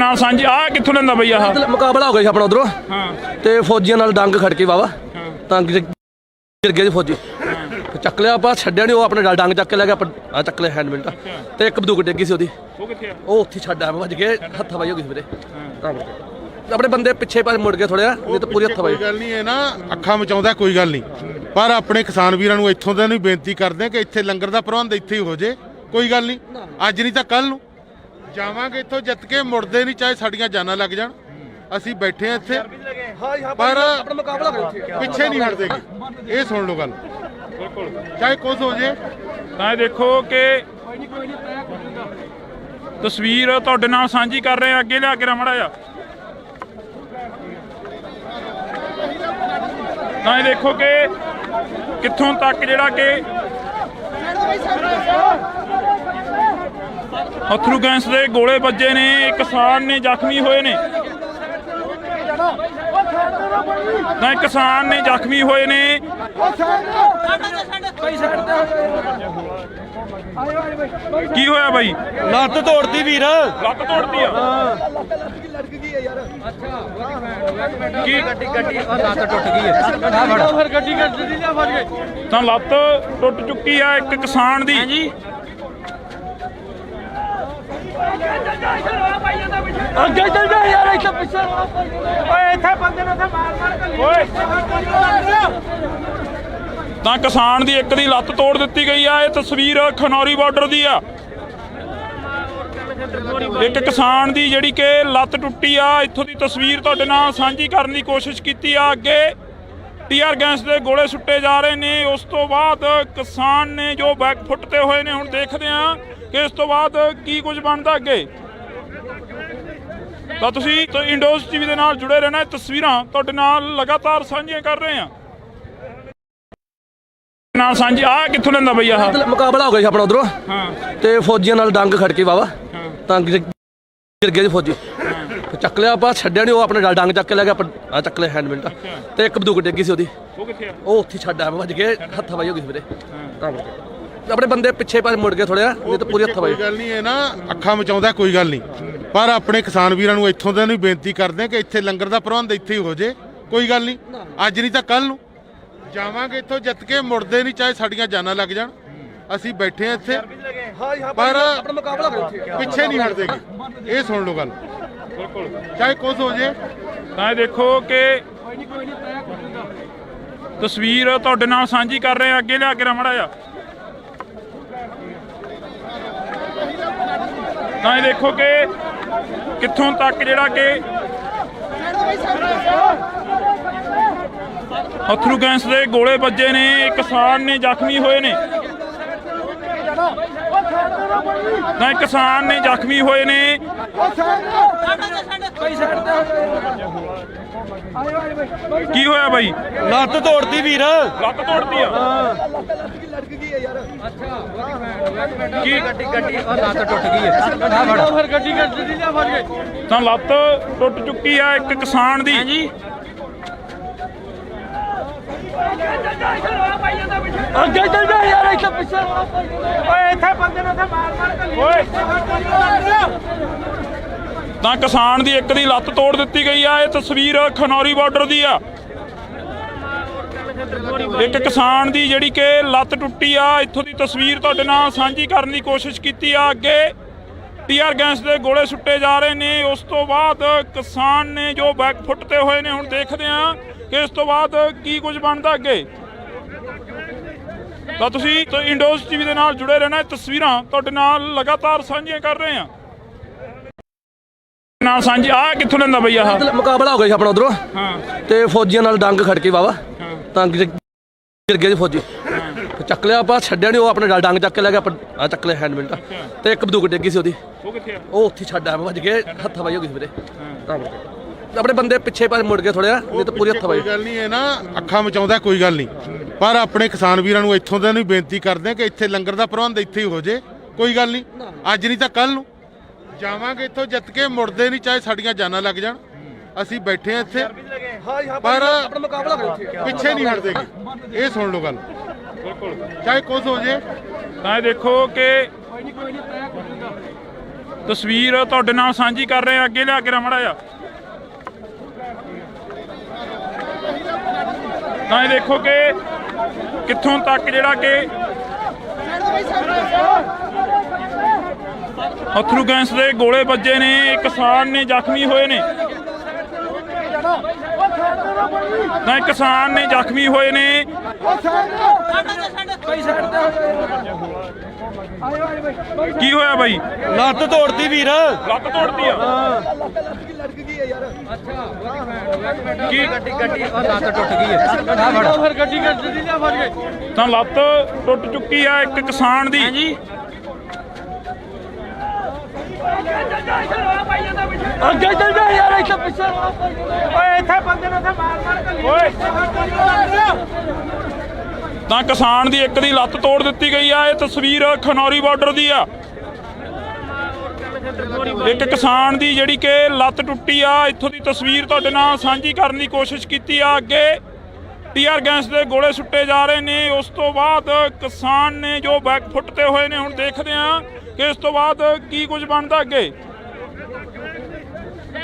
नाल सांझी आ कित्थों लैंदा बई आह मुकाबला हो गया अपना उधरों ते फौजियां नाल डंग खड़के वावा गिर गए फौजी ਚੱਕ ਲਿਆ ਆਪਾਂ ਛੱਡਿਆ ਨਹੀਂ ਉਹ ਆਪਣੇ ਡੰਗ ਚੱਕ ਕੇ ਲੈ ਗਿਆ ਆ ਚੱਕ ਲਿਆ ਹੈਂਡ ਮਿੰਟ ਤੇ ਇੱਕ ਬੰਦੂਕ ਡਿੱਗੀ ਸੀ ਉਹਦੀ ਉਹ ਉੱਥੇ ਛੱਡਿਆ ਵੱਜ ਕੇ ਹੱਥਾਂ ਪਾਈ ਹੋ ਗਈ ਵੀਰੇ ਆਪਣੇ ਬੰਦੇ ਪਿੱਛੇ ਪਰ ਮੁੜ ਗਏ ਥੋੜ੍ਹਾ ਨਹੀਂ ਤਾਂ ਪੂਰੀ ਹੱਥਾਂ ਪਾਈ ਗੱਲ ਨਹੀਂ ਇਹ ਨਾ ਅੱਖਾਂ ਮਚਾਉਂਦਾ ਕੋਈ ਗੱਲ ਨਹੀਂ ਪਰ ਆਪਣੇ ਕਿਸਾਨ ਵੀਰਾਂ ਨੂੰ ਇੱਥੋਂ ਦੇ ਨੂੰ ਬੇਨਤੀ ਕਰਦੇ ਕਿ ਇੱਥੇ ਲੰਗਰ ਦਾ ਪ੍ਰਬੰਧ ਇੱਥੇ ਹੀ ਹੋ ਜੇ ਕੋਈ ਗੱਲ ਨਹੀਂ ਅੱਜ ਨਹੀਂ ਤਾਂ ਕੱਲ ਨੂੰ ਜਾਵਾਂਗੇ ਇੱਥੋਂ ਜਿੱਤ ਕੇ ਮੁੜਦੇ ਨਹੀਂ ਚਾਹੇ ਸਾਡੀਆਂ ਜਾਨਾਂ ਲੱਗ ਜਾਣ ਅਸੀਂ ਬੈਠੇ ਆ ਇੱਥੇ ਪਰ ਆਪਣਾ ਮੁਕਾਬਲਾ ਪਿੱਛੇ ਨਹੀਂ ਹਟਦੇਗੇ ਇਹ ਸੁਣ ਲਓ ਗੱਲ ਚਾਹੇ ਕੁਝ ਹੋ ਜੇ ਤਾਂ ਇਹ ਦੇਖੋ ਕਿ ਤਸਵੀਰ ਤੁਹਾਡੇ ਨਾਲ ਸਾਂਝੀ ਕਰ ਰਹੇ ਆ ਅੱਗੇ ਲਿਆ ਕੇ ਰਮੜਾ ਆ ਤਾਂ ਇਹ ਦੇਖੋ ਕਿ ਕਿੱਥੋਂ ਤੱਕ ਜਿਹੜਾ ਕਿ ਅਥਰੂ ਗੈਸ ਦੇ ਗੋਲੇ ਵੱਜੇ ਨੇ ਕਿਸਾਨ ਨੇ ਜ਼ਖਮੀ ਹੋਏ ਨੇ ਤਾਂ ਕਿਸਾਨ ਨੇ ਜ਼ਖਮੀ ਹੋਏ ਨੇ ਕੀ ਹੋਇਆ ਬਾਈ ਲੱਤ ਤੋੜਦੀ ਵੀਰ ਲੱਤ ਤੋੜਦੀ ਆ ਕੀ ਗੱਡੀ ਲੱਤ ਟੁੱਟ ਗਈ ਹੈ ਫਿਰ ਗੱਡੀ ਤਾਂ ਲੱਤ ਟੁੱਟ ਚੁੱਕੀ ਆ ਇੱਕ ਕਿਸਾਨ ਦੀ ਅੱਗੇ ਚੱਲ ਜਾ ਯਾਰ ਇੱਥੇ ਪਿੱਛੇ ਓਏ ਇੱਥੇ ਬੰਦੇ ਨੂੰ ਇੱਥੇ ਮਾਰ ਤਾਂ ਕਿਸਾਨ ਦੀ ਇੱਕ ਦੀ ਲੱਤ ਤੋੜ ਦਿੱਤੀ ਗਈ ਆ ਇਹ ਤਸਵੀਰ ਖਨੌਰੀ ਬਾਰਡਰ ਦੀ ਆ ਇੱਕ ਕਿਸਾਨ ਦੀ ਜਿਹੜੀ ਕਿ ਲੱਤ ਟੁੱਟੀ ਆ ਇੱਥੋਂ ਦੀ ਤਸਵੀਰ ਤੁਹਾਡੇ ਨਾਲ ਸਾਂਝੀ ਕਰਨ ਦੀ ਕੋਸ਼ਿਸ਼ ਕੀਤੀ ਆ ਅੱਗੇ ਟੀਆਰ ਗੈਸ ਦੇ ਗੋਲੇ ਸੁੱਟੇ ਜਾ ਰਹੇ ਨੇ ਉਸ ਤੋਂ ਬਾਅਦ ਕਿਸਾਨ ਨੇ ਜੋ ਬੈਕ ਫੁੱਟ ਤੇ ਹੋਏ ਨੇ ਹੁਣ ਦੇਖਦੇ ਆ ਕਿ ਇਸ ਤੋਂ ਬਾਅਦ ਕੀ ਕੁਝ ਬਣਦਾ ਅੱਗੇ ਤਾਂ ਤੁਸੀਂ ਇੰਡੋਜ਼ ਟੀਵੀ ਦੇ ਨਾਲ ਜੁੜੇ ਰਹਿਣਾ ਤਸਵੀਰਾਂ ਤੁਹਾਡੇ ਨਾਲ ਲਗਾਤਾਰ ਸਾਂਝੀਆਂ ਕਰ ਰਹੇ ਆ ਨਾਲ ਸਾਂਝੀ ਆ ਕਿੱਥੋਂ ਲੈਂਦਾ ਬਈ ਆਹ ਮੁਕਾਬਲਾ ਹੋ ਗਿਆ ਆਪਣਾ ਉਧਰੋਂ ਤੇ ਫੌਜੀਆਂ ਨਾਲ ਡੰਗ ਖੜਕੇ ਵਾਵਾ ਤਾਂ ਗਿਰ ਗਏ ਫੌਜੀ ਚੱਕ ਲਿਆ ਆਪਾਂ ਛੱਡਿਆ ਨਹੀਂ ਉਹ ਆਪਣੇ ਡੰਗ ਚੱਕ ਕੇ ਲੈ ਗਿਆ ਆ ਚੱਕ ਲਿਆ ਹੈਂਡ ਮਿੰਟ ਤੇ ਇੱਕ ਬੰਦੂਕ ਡਿੱਗੀ ਸੀ ਉਹਦੀ ਉਹ ਉੱਥੇ ਛੱਡਿਆ ਵੱਜ ਕੇ ਹੱਥਾਂ ਪਾਈ ਹੋ ਗਈ ਵੀਰੇ ਆਪਣੇ ਬੰਦੇ ਪਿੱਛੇ ਪਰ ਮੁੜ ਗਏ ਥੋੜ੍ਹਾ ਨਹੀਂ ਤਾਂ ਪੂਰੀ ਹੱਥਾਂ ਪਾਈ ਗੱਲ ਨਹੀਂ ਇਹ ਨਾ ਅੱਖਾਂ ਮਚਾਉਂਦਾ ਕੋਈ ਗੱਲ ਨਹੀਂ ਪਰ ਆਪਣੇ ਕਿਸਾਨ ਵੀਰਾਂ ਨੂੰ ਇੱਥੋਂ ਦੇ ਨੂੰ ਬੇਨਤੀ ਕਰਦੇ ਕਿ ਇੱਥੇ ਲੰਗਰ ਦਾ ਪ੍ਰਬੰਧ ਇੱਥੇ ਹੀ ਹੋ ਜੇ ਕੋਈ ਗੱਲ ਨਹੀਂ ਅੱਜ ਨਹੀਂ ਤਾਂ ਕੱਲ ਨੂੰ ਜਾਵਾਂਗੇ ਇੱਥੋਂ ਜਿੱਤ ਕੇ ਮੁੜਦੇ ਨਹੀਂ ਚਾਹੇ ਸਾਡੀਆਂ ਜਾਨਾਂ ਲੱਗ ਜਾਣ ਅਸੀਂ ਬੈਠੇ ਆ ਇੱਥੇ ਪਰ ਆਪਣਾ ਮੁਕਾਬਲਾ ਪਿੱਛੇ ਨਹੀਂ ਹਟਦੇਗੇ ਇਹ ਸੁਣ ਲਓ ਗੱਲ ਚਾਹੇ ਕੁਝ ਹੋ ਜੇ ਤਾਂ ਇਹ ਦੇਖੋ ਕਿ ਤਸਵੀਰ ਤੁਹਾਡੇ ਨਾਲ ਸਾਂਝੀ ਕਰ ਰਹੇ ਆ ਅੱਗੇ ਲਿਆ ਕੇ ਰਮੜਾ ਆ ਤਾਂ ਇਹ ਦੇਖੋ ਕਿ ਕਿੱਥੋਂ ਤੱਕ ਜਿਹੜਾ ਕਿ ਅਥਰੂ ਗੈਸ ਦੇ ਗੋਲੇ ਵੱਜੇ ਨੇ ਕਿਸਾਨ ਨੇ ਜ਼ਖਮੀ ਹੋਏ ਨੇ ਤਾਂ ਕਿਸਾਨ ਨੇ ਜ਼ਖਮੀ ਹੋਏ ਨੇ ਕੀ ਹੋਇਆ ਬਾਈ ਲੱਤ ਤੋੜਦੀ ਵੀਰ ਲੱਤ ਤੋੜਦੀ ਆ ਕੀ ਗੱਡੀ ਲੱਤ ਟੁੱਟ ਗਈ ਹੈ ਫਿਰ ਗੱਡੀ ਤਾਂ ਲੱਤ ਟੁੱਟ ਚੁੱਕੀ ਆ ਇੱਕ ਕਿਸਾਨ ਦੀ ਅੱਗੇ ਚੱਲ ਜਾ ਯਾਰ ਇੱਥੇ ਪਿੱਛੇ ਓਏ ਇੱਥੇ ਬੰਦੇ ਨੂੰ ਇੱਥੇ ਮਾਰ ਤਾਂ ਕਿਸਾਨ ਦੀ ਇੱਕ ਦੀ ਲੱਤ ਤੋੜ ਦਿੱਤੀ ਗਈ ਆ ਇਹ ਤਸਵੀਰ ਖਨੌਰੀ ਬਾਰਡਰ ਦੀ ਆ ਇੱਕ ਕਿਸਾਨ ਦੀ ਜਿਹੜੀ ਕਿ ਲੱਤ ਟੁੱਟੀ ਆ ਇੱਥੋਂ ਦੀ ਤਸਵੀਰ ਤੁਹਾਡੇ ਨਾਲ ਸਾਂਝੀ ਕਰਨ ਦੀ ਕੋਸ਼ਿਸ਼ ਕੀਤੀ ਆ ਅੱਗੇ ਟੀਆਰ ਗੈਸ ਦੇ ਗੋਲੇ ਸੁੱਟੇ ਜਾ ਰਹੇ ਨੇ ਉਸ ਤੋਂ ਬਾਅਦ ਕਿਸਾਨ ਨੇ ਜੋ ਬੈਕ ਫੁੱਟ ਤੇ ਹੋਏ ਨੇ ਹੁਣ ਦੇਖਦੇ ਆ ਕਿ ਇਸ ਤੋਂ ਬਾਅਦ ਕੀ ਕੁਝ ਬਣਦਾ ਅੱਗੇ ਤਾਂ ਤੁਸੀਂ ਇੰਡੋਜ਼ ਟੀਵੀ ਦੇ ਨਾਲ ਜੁੜੇ ਰਹਿਣਾ ਤਸਵੀਰਾਂ ਤੁਹਾਡੇ ਨਾਲ ਲਗਾਤਾਰ ਸਾਂਝੀਆਂ ਕਰ ਰਹੇ ਆ ਨਾਲ ਸਾਂਝੀ ਆ ਕਿੱਥੋਂ ਲੈਂਦਾ ਬਈ ਆਹ ਮੁਕਾਬਲਾ ਹੋ ਗਿਆ ਆਪਣਾ ਉਧਰੋਂ ਤੇ ਫੌਜੀਆਂ ਨਾਲ ਡੰਗ ਖੜਕੇ ਵਾਵਾ ਤਾਂ ਗਿਰ ਗਏ ਫੌਜੀ ਚੱਕ ਲਿਆ ਆਪਾਂ ਛੱਡਿਆ ਨਹੀਂ ਉਹ ਆਪਣੇ ਡੰਗ ਚੱਕ ਕੇ ਲੈ ਗਿਆ ਆ ਚੱਕ ਲਿਆ ਹੈਂਡ ਮਿੰਟ ਤੇ ਇੱਕ ਬੰਦੂਕ ਡਿੱਗੀ ਸੀ ਉਹਦੀ ਉਹ ਉੱਥੇ ਛੱਡਿਆ ਵੱਜ ਕੇ ਹੱਥਾਂ ਪਾਈ ਹੋ ਗਈ ਵੀਰੇ ਆਪਣੇ ਬੰਦੇ ਪਿੱਛੇ ਪਰ ਮੁੜ ਗਏ ਥੋੜ੍ਹਾ ਨਹੀਂ ਤਾਂ ਪੂਰੀ ਹੱਥਾਂ ਪਾਈ ਗੱਲ ਨਹੀਂ ਇਹ ਨਾ ਅੱਖਾਂ ਮਚਾਉਂਦਾ ਕੋਈ ਗੱਲ ਨਹੀਂ ਪਰ ਆਪਣੇ ਕਿਸਾਨ ਵੀਰਾਂ ਨੂੰ ਇੱਥੋਂ ਦੇ ਨੂੰ ਬੇਨਤੀ ਕਰਦੇ ਕਿ ਇੱਥੇ ਲੰਗਰ ਦਾ ਪ੍ਰਬੰਧ ਇੱਥੇ ਹੀ ਹੋ ਜੇ ਕੋਈ ਗੱਲ ਨਹੀਂ ਅੱਜ ਨਹੀਂ ਤਾਂ ਕੱਲ ਨੂੰ ਜਾਵਾਂਗੇ ਇੱਥੋਂ ਜਿੱਤ ਕੇ ਮੁੜਦੇ ਨਹੀਂ ਚਾਹੇ ਸਾਡੀਆਂ ਜਾਨਾਂ ਲੱਗ ਜਾਣ ਅਸੀਂ ਬੈਠੇ ਆ ਇੱਥੇ ਪਰ ਆਪਣਾ ਮੁਕਾਬਲਾ ਪਿੱਛੇ ਨਹੀਂ ਹਟਦੇਗੇ ਇਹ ਸੁਣ ਲਓ ਗੱਲ ਚਾਹੇ ਕੁਝ ਹੋ ਜੇ ਤਾਂ ਇਹ ਦੇਖੋ ਕਿ ਤਸਵੀਰ ਤੁਹਾਡੇ ਨਾਲ ਸਾਂਝੀ ਕਰ ਰਹੇ ਆ। ਅੱਗੇ ਲਿਆ ਕੇ ਰਮੜਾ ਆ ਤਾਂ ਇਹ ਦੇਖੋ ਕਿ ਕਿੱਥੋਂ ਤੱਕ ਜਿਹੜਾ ਕਿ ਅਥਰੂ ਗੈਸ ਦੇ ਗੋਲੇ ਵੱਜੇ ਨੇ, ਕਿਸਾਨ ਨੇ ਜ਼ਖਮੀ ਹੋਏ ਨੇ, ਤਾਂ ਕਿਸਾਨ ਨੇ ਜ਼ਖਮੀ ਹੋਏ ਨੇ। ਕੀ ਹੋਇਆ ਬਾਈ? ਲੱਤ ਤੋੜਦੀ ਵੀਰ, ਲੱਤ ਤੋੜਦੀ ਆ। ਕੀ ਲੱਤ ਟੁੱਟ ਗਈ ਹੈ। ਫਿਰ ਗੱਡੀ ਫੜ ਗਏ ਤਾਂ ਲੱਤ ਟੁੱਟ ਚੁੱਕੀ ਆ ਇੱਕ ਕਿਸਾਨ ਦੀ। ਅੱਗੇ ਚੱਲ ਜਾ ਯਾਰ, ਇੱਥੇ ਪਿੱਛੇ ਓਏ, ਇੱਥੇ ਬੰਦੇ ਨੂੰ ਓਏ ਤਾਂ ਕਿਸਾਨ ਦੀ ਇੱਕ ਦੀ ਲੱਤ ਤੋੜ ਦਿੱਤੀ ਗਈ ਆ। ਇਹ ਤਸਵੀਰ ਖਨੌਰੀ ਬਾਰਡਰ ਦੀ ਆ। ਇੱਕ ਕਿਸਾਨ ਦੀ ਜਿਹੜੀ ਕਿ ਲੱਤ ਟੁੱਟੀ ਆ, ਇੱਥੋਂ ਦੀ ਤਸਵੀਰ ਤੁਹਾਡੇ ਨਾਲ ਸਾਂਝੀ ਕਰਨ ਦੀ ਕੋਸ਼ਿਸ਼ ਕੀਤੀ ਆ। ਅੱਗੇ ਟੀਆਰ ਗੈਸ ਦੇ ਗੋਲੇ ਸੁੱਟੇ ਜਾ ਰਹੇ ਨੇ। ਉਸ ਤੋਂ ਬਾਅਦ ਕਿਸਾਨ ਨੇ ਜੋ ਬੈਕ ਫੁੱਟ ਤੇ ਹੋਏ ਨੇ। ਹੁਣ ਦੇਖਦੇ ਆ ਕਿ ਇਸ ਤੋਂ ਬਾਅਦ ਕੀ ਕੁਝ ਬਣਦਾ ਅੱਗੇ।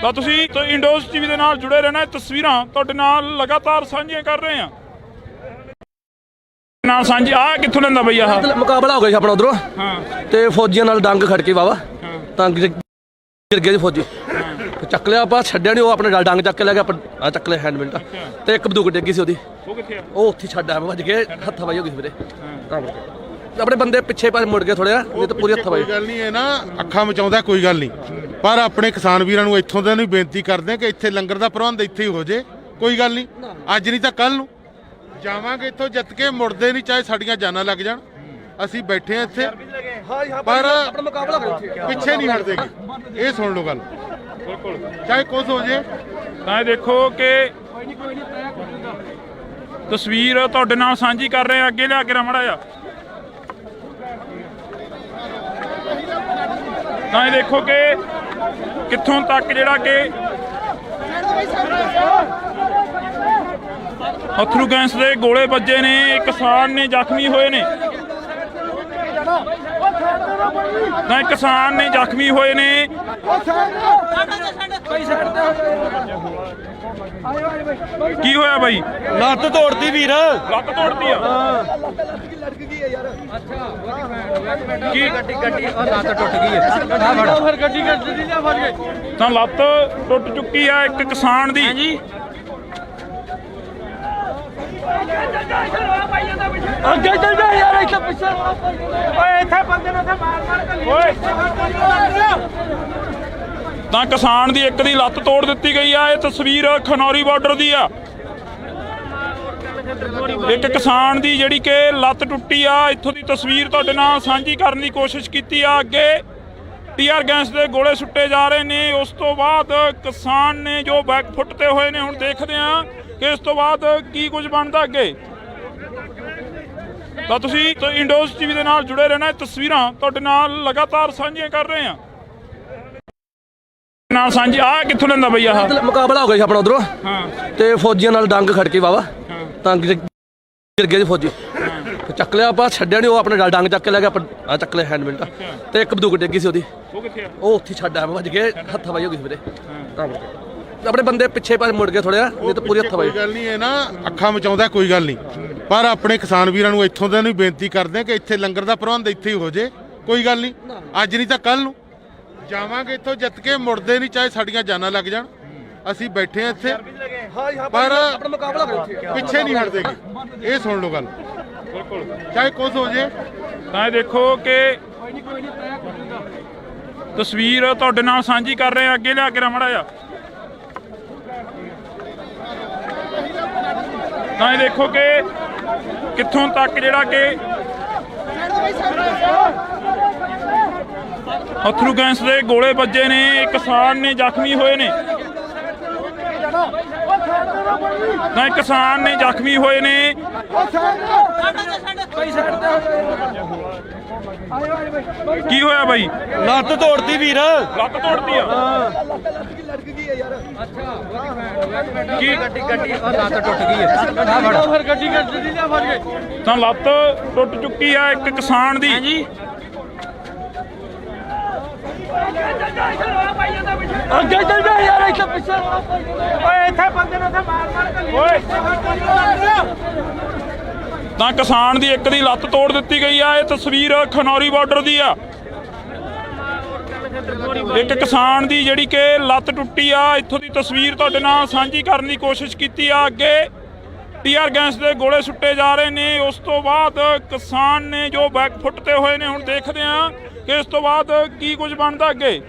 ਤਾਂ ਤੁਸੀਂ ਇੰਡੋਜ਼ ਟੀਵੀ ਦੇ ਨਾਲ ਜੁੜੇ ਰਹਿਣਾ। ਤਸਵੀਰਾਂ ਤੁਹਾਡੇ ਨਾਲ ਲਗਾਤਾਰ ਸਾਂਝੀਆਂ ਕਰ ਰਹੇ ਆ। ਨਾਲ ਸਾਂਝੀ ਆ ਕਿੱਥੋਂ ਲੈਂਦਾ ਬਈ? ਆਹ ਮੁਕਾਬਲਾ ਹੋ ਗਿਆ ਸੀ ਆਪਣਾ ਉਧਰੋਂ, ਹਾਂ ਤੇ ਫੌਜੀਆਂ ਨਾਲ ਡੰਗ ਖੜ ਕੇ ਵਾਵਾ ਤਾਂ ਗਿਰ ਗਏ ਜੀ ਫੌਜੀ। ਚੱਕ ਲਿਆ ਆਪਾਂ, ਛੱਡਿਆ ਨਹੀਂ। ਉਹ ਆਪਣੇ ਡੰਗ ਚੱਕ ਕੇ ਲੈ ਗਿਆ, ਆਪਾਂ ਚੱਕ ਲਿਆ ਹੈਂਡ ਮਿੰਟ। ਤੇ ਇੱਕ ਬੰਦੂਕ ਡਿੱਗੀ ਸੀ ਉਹਦੀ, ਉਹ ਕਿੱਥੇ ਆ? ਉਹ ਉੱਥੇ ਛੱਡ ਆਇਆ, ਵੱਜ ਕੇ ਹੱਥਾਂ ਪਾਈ ਹੋ ਗਈ ਸੀ ਵੀਰੇ। ਆਪਣੇ ਬੰਦੇ ਪਿੱਛੇ ਪਾਸੇ ਮੁੜ ਗਏ ਥੋੜ੍ਹਾ, ਨਹੀਂ ਤਾਂ ਪੂਰੀ ਹੱਥਾਂ ਪਾਈ। ਕੋਈ ਗੱਲ ਨਹੀਂ, ਇਹ ਨਾ ਅੱਖਾਂ ਮਚਾਉਂਦਾ ਕੋਈ ਗੱਲ ਨਹੀਂ, ਪਰ ਆਪਣੇ ਕਿਸਾਨ ਵੀਰਾਂ ਨੂੰ ਇੱਥੋਂ ਦੇ ਨੂੰ ਬੇਨਤੀ ਕਰਦੇ ਕਿ ਇੱਥੇ ਲੰਗਰ ਦਾ ਪ੍ਰਬੰਧ ਇੱਥੇ ਹੀ ਹੋ ਜੇ। ਕੋਈ ਗੱਲ ਨਹੀਂ, ਅੱਜ ਨਹੀਂ ਤਾਂ ਕੱਲ ਨੂੰ ਜਾਵਾਂਗੇ ਇੱਥੋਂ ਜਿੱਤ ਕੇ, ਮੁੜਦੇ ਨਹੀਂ, ਚਾਹੇ ਸਾਡੀਆਂ ਜਾਨਾਂ ਲੱਗ ਜਾਣ। ਅਸੀਂ ਬੈਠੇ ਆ ਇੱਥੇ, ਪਰ ਆਪਣਾ ਮੁਕਾਬਲਾ ਪਿੱਛੇ ਨਹੀਂ ਹਟਦੇਗੇ। ਇਹ ਸੁਣ ਲਓ ਗੱਲ, ਬਿਲਕੁਲ ਚਾਹੇ ਕੁਝ ਹੋ ਜੇ। ਤਾਂ ਇਹ ਦੇਖੋ ਕਿ ਤਸਵੀਰ ਤੁਹਾਡੇ ਨਾਲ ਸਾਂਝੀ ਕਰ ਰਹੇ ਆ। ਅੱਗੇ ਲਿਆ ਕੇ ਰਮੜਾ ਆ ਤਾਂ ਇਹ ਦੇਖੋ ਕਿ ਕਿੱਥੋਂ ਤੱਕ ਜਿਹੜਾ ਕਿ ਅਥਰੂ ਗੈਸ ਦੇ ਗੋਲੇ ਵੱਜੇ ਨੇ, ਕਿਸਾਨ ਨੇ ਜ਼ਖਮੀ ਹੋਏ ਨੇ, ਤਾਂ ਕਿਸਾਨ ਨੇ ਜ਼ਖਮੀ ਹੋਏ ਨੇ। ਕੀ ਹੋਇਆ ਬਾਈ? ਲੱਤ ਤੋੜਦੀ ਵੀਰ, ਲੱਤ ਤੋੜਦੀ ਆ। ਕੀ ਲੱਤ ਟੁੱਟ ਗਈ ਹੈ। ਫਿਰ ਗੱਡੀ ਫੜ ਗਏ ਤਾਂ ਲੱਤ ਟੁੱਟ ਚੁੱਕੀ ਆ ਇੱਕ ਕਿਸਾਨ ਦੀ। ਅੱਗੇ ਚੱਲ ਜਾ ਯਾਰ, ਇੱਥੇ ਪਿੱਛੇ ਓਏ, ਇੱਥੇ ਬੰਦੇ ਨੂੰ ਓਏ ਤਾਂ ਕਿਸਾਨ ਦੀ ਇੱਕ ਦੀ ਲੱਤ ਤੋੜ ਦਿੱਤੀ ਗਈ ਆ। ਇਹ ਤਸਵੀਰ ਖਨੌਰੀ ਬਾਰਡਰ ਦੀ ਆ। ਇੱਕ ਕਿਸਾਨ ਦੀ ਜਿਹੜੀ ਕਿ ਲੱਤ ਟੁੱਟੀ ਆ, ਇੱਥੋਂ ਦੀ ਤਸਵੀਰ ਤੁਹਾਡੇ ਨਾਲ ਸਾਂਝੀ ਕਰਨ ਦੀ ਕੋਸ਼ਿਸ਼ ਕੀਤੀ ਆ। ਅੱਗੇ ਟੀਆਰ ਗੈਸ ਦੇ ਗੋਲੇ ਸੁੱਟੇ ਜਾ ਰਹੇ ਨੇ। ਉਸ ਤੋਂ ਬਾਅਦ ਕਿਸਾਨ ਨੇ ਜੋ ਬੈਕ ਫੁੱਟ ਤੇ ਹੋਏ ਨੇ। ਹੁਣ ਦੇਖਦੇ ਆ ਕਿ ਇਸ ਤੋਂ ਬਾਅਦ ਕੀ ਕੁਝ ਬਣਦਾ ਅੱਗੇ। ਤਾਂ ਤੁਸੀਂ ਇੰਡੋਜ਼ ਟੀਵੀ ਦੇ ਨਾਲ ਜੁੜੇ ਰਹਿਣਾ। ਤਸਵੀਰਾਂ ਤੁਹਾਡੇ ਨਾਲ ਲਗਾਤਾਰ ਸਾਂਝੀਆਂ ਕਰ ਰਹੇ ਆ। ਨਾਲ ਸਾਂਝੀ ਆ ਕਿੱਥੋਂ ਲੈਂਦਾ ਬਈ? ਆਹ ਮੁਕਾਬਲਾ ਹੋ ਗਿਆ ਸੀ ਆਪਣਾ ਉਧਰੋਂ, ਹਾਂ ਤੇ ਫੌਜੀਆਂ ਨਾਲ ਡੰਗ ਖੜ ਕੇ ਵਾਵਾ ਤਾਂ ਗਿਰ ਗਏ ਜੀ ਫੌਜੀ। ਚੱਕ ਲਿਆ ਆਪਾਂ, ਛੱਡਿਆ ਨਹੀਂ। ਉਹ ਆਪਣੇ ਡੰਗ ਚੱਕ ਕੇ ਲੈ ਗਿਆ, ਆਪਾਂ ਚੱਕ ਲਿਆ ਹੈਂਡ ਮਿੰਟ। ਤੇ ਇੱਕ ਬੰਦੂਕ ਡਿੱਗੀ ਸੀ ਉਹਦੀ, ਉਹ ਕਿੱਥੇ ਆ? ਉਹ ਉੱਥੇ ਛੱਡ ਆਇਆ, ਵੱਜ ਕੇ ਹੱਥਾਂ ਪਾਈ ਹੋ ਗਈ ਸੀ ਵੀਰੇ। ਆਪਣੇ ਬੰਦੇ ਪਿੱਛੇ ਪਾਸੇ ਮੁੜ ਗਏ ਥੋੜ੍ਹਾ, ਨਹੀਂ ਤਾਂ ਪੂਰੀ ਹੱਥਾਂ ਪਾਈ। ਕੋਈ ਗੱਲ ਨਹੀਂ, ਇਹ ਨਾ ਅੱਖਾਂ ਮਚਾਉਂਦਾ ਕੋਈ ਗੱਲ ਨਹੀਂ, ਪਰ ਆਪਣੇ ਕਿਸਾਨ ਵੀਰਾਂ ਨੂੰ ਇੱਥੋਂ ਦੇ ਨੂੰ ਬੇਨਤੀ ਕਰਦੇ ਕਿ ਇੱਥੇ ਲੰਗਰ ਦਾ ਪ੍ਰਬੰਧ ਇੱਥੇ ਹੀ ਹੋ ਜੇ। ਕੋਈ ਗੱਲ ਨਹੀਂ, ਅੱਜ ਨਹੀਂ ਤਾਂ ਕੱਲ ਨੂੰ ਜਾਵਾਂਗੇ ਇੱਥੋਂ ਜਿੱਤ ਕੇ, ਮੁੜਦੇ ਨਹੀਂ, ਚਾਹੇ ਸਾਡੀਆਂ ਜਾਨਾਂ ਲੱਗ ਜਾਣ। ਅਸੀਂ ਬੈਠੇ ਆ ਇੱਥੇ, ਪਰ ਆਪਣਾ ਮੁਕਾਬਲਾ ਪਿੱਛੇ ਨਹੀਂ ਹਟਦੇਗੇ। ਇਹ ਸੁਣ ਲਓ ਗੱਲ, ਬਿਲਕੁਲ ਚਾਹੇ ਕੁਝ ਹੋ ਜੇ। ਤਾਂ ਇਹ ਦੇਖੋ ਕਿ ਤਸਵੀਰ ਤੁਹਾਡੇ ਨਾਲ ਸਾਂਝੀ ਕਰ ਰਹੇ ਆ। ਅੱਗੇ ਲਿਆ ਕੇ ਰਮੜਾ ਆ ਤਾਂ ਇਹ ਦੇਖੋ ਕਿ ਕਿੱਥੋਂ ਤੱਕ ਜਿਹੜਾ ਕਿ ਅਥਰੂ ਗੈਸ ਦੇ ਗੋਲੇ ਵੱਜੇ ਨੇ। ਕਿਸਾਨ ਨੇ ਜ਼ਖਮੀ ਹੋਏ ਨੇ, ਤਾਂ ਕਿਸਾਨ ਨੇ ਜ਼ਖਮੀ ਹੋਏ ਨੇ। ਕੀ ਹੋਇਆ ਬਾਈ? ਲੱਤ ਤੋੜਦੀ ਵੀਰ, ਲੱਤ ਤੋੜਦੀ ਆ। ਕੀ ਲੱਤ ਟੁੱਟ ਗਈ ਹੈ। ਫਿਰ ਗੱਡੀ ਫੜ ਗਏ ਤਾਂ ਲੱਤ ਟੁੱਟ ਚੁੱਕੀ ਆ ਇੱਕ ਕਿਸਾਨ ਦੀ। ਅੱਗੇ ਚੱਲ ਜਾ ਯਾਰ ਇੱਥੇ ਪਿੱਛੇ ਓਏ ਇੱਥੇ ਬੰਦੇ ਨੂੰ ਉੱਥੇ ਮਾਰ ਤਾਂ ਕਿਸਾਨ ਦੀ ਇੱਕ ਦੀ ਲੱਤ ਤੋੜ ਦਿੱਤੀ ਗਈ ਆ। ਇਹ ਤਸਵੀਰ ਖਨੌਰੀ ਬਾਰਡਰ ਦੀ ਆ। ਇੱਕ ਕਿਸਾਨ ਦੀ ਜਿਹੜੀ ਕਿ ਲੱਤ ਟੁੱਟੀ ਆ, ਇੱਥੋਂ ਦੀ ਤਸਵੀਰ ਤੁਹਾਡੇ ਨਾਲ ਸਾਂਝੀ ਕਰਨ ਦੀ ਕੋਸ਼ਿਸ਼ ਕੀਤੀ ਆ। ਅੱਗੇ ਟੀਆਰ ਗੈਸ ਦੇ ਗੋਲੇ ਸੁੱਟੇ ਜਾ ਰਹੇ ਨੇ। ਉਸ ਤੋਂ ਬਾਅਦ ਕਿਸਾਨ ਨੇ ਜੋ ਬੈਕ ਫੁੱਟ ਤੇ ਹੋਏ ਨੇ। ਹੁਣ ਦੇਖਦੇ ਆ ਕਿ ਇਸ ਤੋਂ ਬਾਅਦ ਕੀ ਕੁਝ ਬਣਦਾ ਅੱਗੇ।